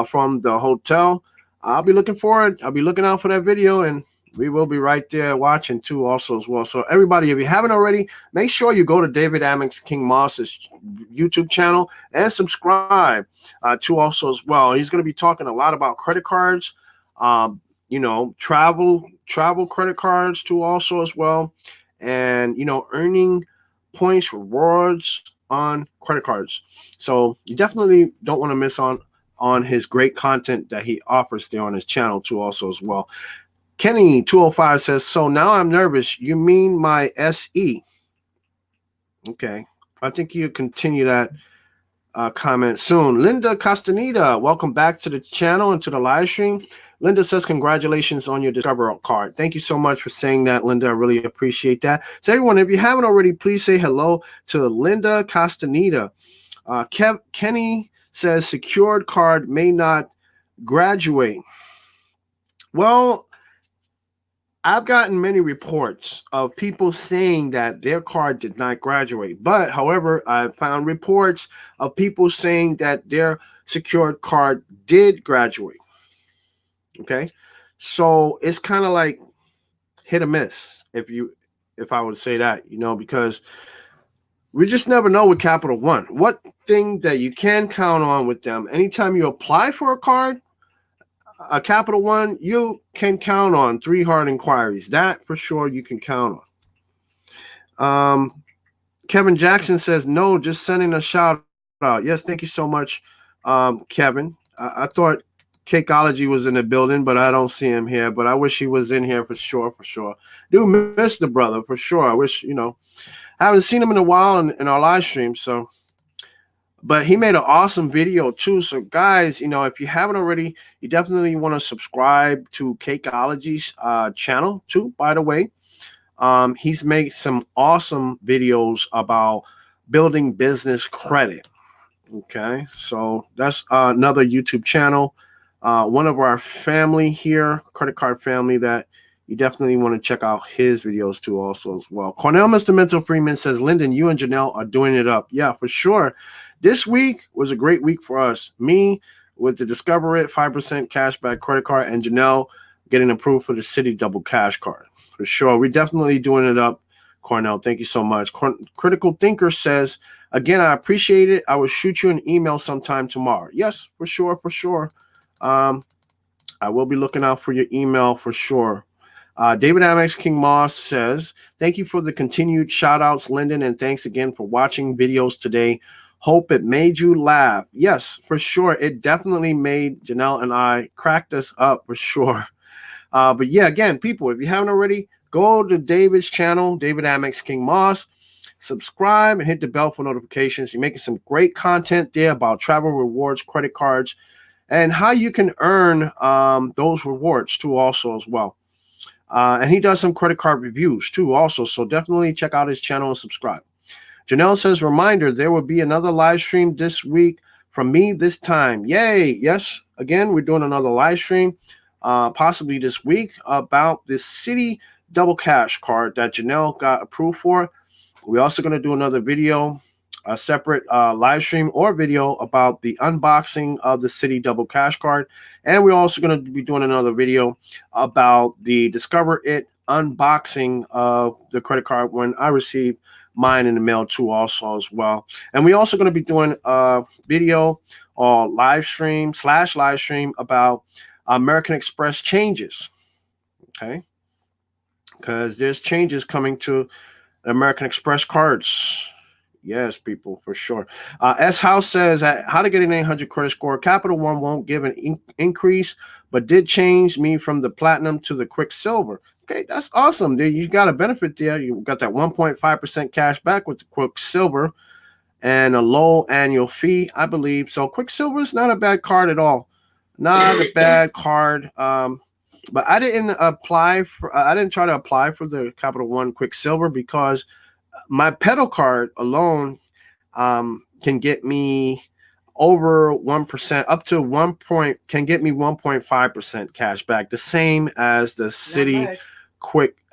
from the hotel. I'll be looking forward. I'll be looking out for that video and we will be right there watching too also as well. So everybody, if you haven't already, make sure you go to David Amex King Moss's YouTube channel and subscribe to also as well. He's going to be talking a lot about credit cards, travel credit cards too also as well. And, earning points, rewards on credit cards. So you definitely don't want to miss on his great content that he offers there on his channel too also as well. Kenny 205 says, so now I'm nervous. You mean my SE? Okay. I think you continue that comment soon. Linda Castaneda, welcome back to the channel and to the live stream. Linda says, congratulations on your Discover card. Thank you so much for saying that, Linda. I really appreciate that. So, everyone, if you haven't already, please say hello to Linda Castaneda. Kenny says, secured card may not graduate. Well, I've gotten many reports of people saying that their card did not graduate. But, however, I've found reports of people saying that their secured card did graduate. Okay. So it's kind of like hit or miss, if I would say that, because we just never know with Capital One. What thing that you can count on with them, anytime you apply for a card, a Capital One, you can count on 3 hard inquiries. That for sure you can count on. Kevin Jackson says, no, just sending a shout out. Yes, thank you so much, Kevin. I thought Cakeology was in the building, but I don't see him here. But I wish he was in here for sure, for sure. Do miss the brother for sure. I wish, I haven't seen him in a while in our live stream. So, but he made an awesome video too. So, guys, if you haven't already, you definitely want to subscribe to Cakeology's channel too, by the way. He's made some awesome videos about building business credit. Okay, so that's another YouTube channel. One of our family here, credit card family, that you definitely want to check out his videos too, also as well. Cornell Mr. Mental Freeman says, Lyndon, you and Janelle are doing it up. Yeah, for sure. This week was a great week for us. Me with the Discover It 5% cashback credit card, and Janelle getting approved for the City Double Cash card. For sure. We're definitely doing it up, Cornell. Thank you so much. Critical Thinker says, again, I appreciate it. I will shoot you an email sometime tomorrow. Yes, for sure, for sure. I will be looking out for your email for sure. David Amex King Moss says, thank you for the continued shout outs, Lyndon, and thanks again for watching videos today. Hope it made you laugh. Yes, for sure. It definitely made Janelle and I cracked us up for sure. But yeah, again, people, if you haven't already, go to David's channel, David Amex King Moss, subscribe and hit the bell for notifications. You're making some great content there about travel rewards, credit cards, and how you can earn those rewards too, also as well. And he does some credit card reviews too, also. So definitely check out his channel and subscribe. Janelle says, reminder, there will be another live stream this week from me this time. Yay. Yes. Again, we're doing another live stream, possibly this week, about this City Double Cash card that Janelle got approved for. We're also going to do another video, a separate live stream or video about the unboxing of the City Double Cash card. And we're also going to be doing another video about the Discover It unboxing of the credit card when I received mine in the mail too, also as well. And we're also going to be doing a video or live stream about American Express changes. Okay. Because there's changes coming to American Express cards. Yes, people, for sure. S House says, how to get an 800 credit score. Capital One won't give an increase, but did change me from the platinum to the Quicksilver. Okay, that's awesome. There, you got a benefit there. You got that 1.5% cash back with the Quicksilver and a low annual fee, I believe. So Quicksilver is not a bad card at all. Not a bad card. But I didn't try to apply for the Capital One Quicksilver because my pedal card alone can get me over 1%, up to can get me 1.5% cash back, the same as the City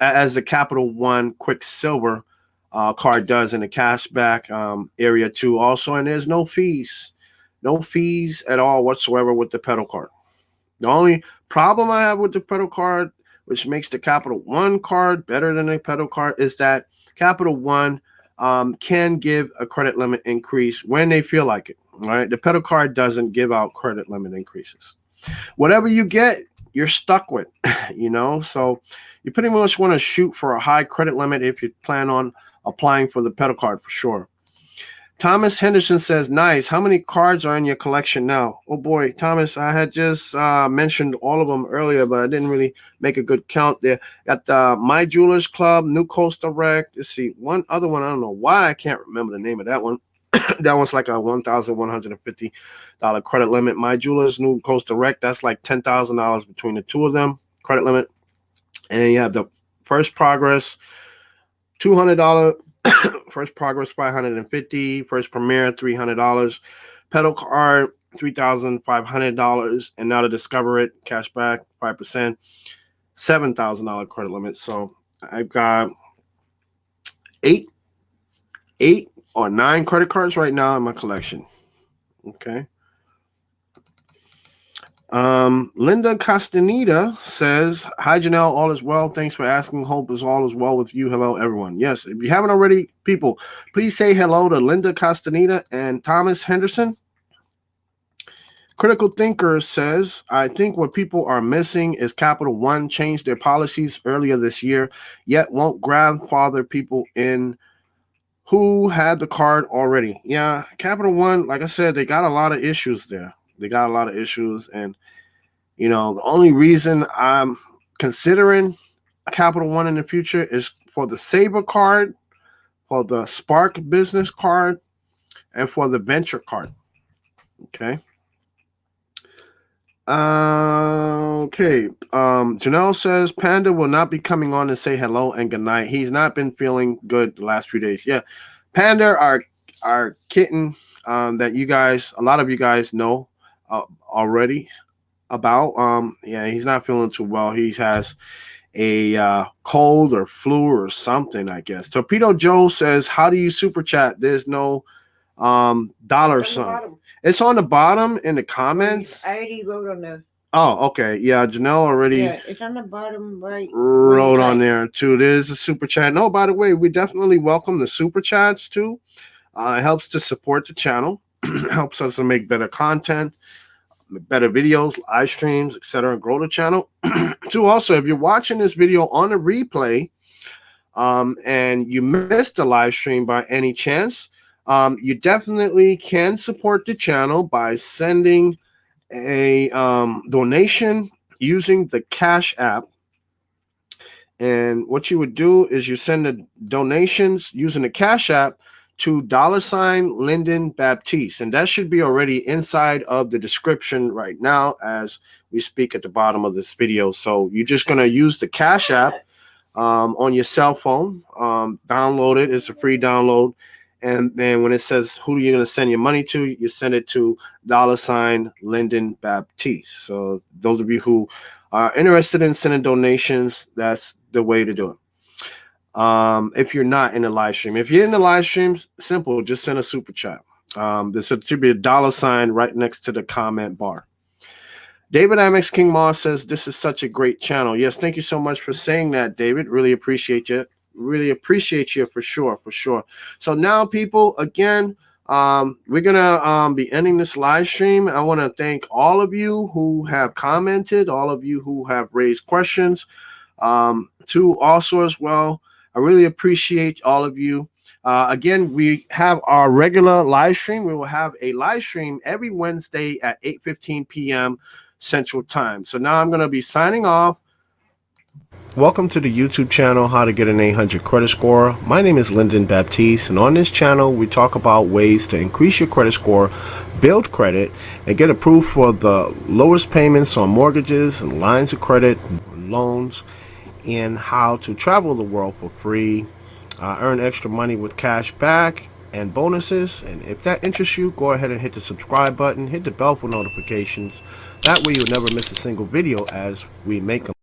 as the Capital One Quicksilver card does in the cashback area too also. And there's no fees at all whatsoever with the pedal card. The only problem I have with the pedal card, which makes the Capital One card better than the pedal card, is that Capital One can give a credit limit increase when they feel like it. All right, the pedal card doesn't give out credit limit increases. Whatever you get, you're stuck with, So you pretty much want to shoot for a high credit limit if you plan on applying for the pedal card for sure. Thomas Henderson says, nice. How many cards are in your collection now? Oh, boy, Thomas, I had just mentioned all of them earlier, but I didn't really make a good count there. Got My Jewelers Club, New Coast Direct. Let's see, one other one. I don't know why I can't remember the name of that one. That one's like a $1,150 credit limit. My Jewelers New Coast Direct, that's like $10,000 between the two of them credit limit. And then you have the First Progress, $200. First Progress, $550. First Premier, $300. Pedal Card, $3,500. And now to Discover It, Cashback, 5%, $7,000 credit limit. So I've got eight or 9 credit cards right now in my collection. Okay. Linda Castaneda says, hi, Janelle. All is well. Thanks for asking. Hope is all is well with you. Hello, everyone. Yes, if you haven't already, people, please say hello to Linda Castaneda and Thomas Henderson. Critical Thinker says, I think what people are missing is Capital One changed their policies earlier this year, yet won't grandfather people in who had the card already. Yeah, Capital One, like I said, they got a lot of issues there. They got a lot of issues. And, you know, the only reason I'm considering Capital One in the future is for the Saber card, for the Spark Business card, and for the Venture card. Okay. Janelle says Panda will not be coming on to say hello and good night. He's not been feeling good the last few days. Yeah. Panda, our kitten that you guys, a lot of you guys know already about. Yeah, he's not feeling too well. He has a cold or flu or something, I guess. Torpedo Joe says, how do you super chat? There's no dollar sign. It's on the bottom in the comments. I already wrote on the. Oh, okay. Yeah, Janelle already. Yeah, it's on the bottom right. Wrote on there too. There's a super chat. No, by the way, we definitely welcome the super chats too. It helps to support the channel. Helps us to make better content, better videos, live streams, etc. Grow the channel. Too. Also, if you're watching this video on a replay, and you missed the live stream by any chance, you definitely can support the channel by sending a donation using the Cash App. And what you would do is you send the donations using the Cash App to $Lyndon Baptiste. And that should be already inside of the description right now as we speak at the bottom of this video. So you're just going to use the Cash App on your cell phone. Download it. It's a free download. And then when it says who you're going to send your money to, you send it to $Lyndon Baptiste. So those of you who are interested in sending donations, that's the way to do it. If you're not in the live stream. If you're in the live streams, simple, just send a super chat. There should be a $sign right next to the comment bar. David Amex King Moss says, this is such a great channel. Yes, thank you so much for saying that, David. Really appreciate you. Really appreciate you for sure. So now, people, again, we're gonna be ending this live stream. I want to thank all of you who have commented, all of you who have raised questions, too, also as well. I really appreciate all of you. Again, we have our regular live stream. We will have a live stream every Wednesday at 8:15 p.m. Central Time. So now I'm going to be signing off. Welcome to the YouTube channel, How to Get an 800 Credit Score. My name is Lyndon Baptiste, and on this channel, we talk about ways to increase your credit score, build credit, and get approved for the lowest payments on mortgages and lines of credit, loans, and how to travel the world for free, earn extra money with cash back and bonuses. And if that interests you, go ahead and hit the subscribe button, hit the bell for notifications. That way you'll never miss a single video as we make them.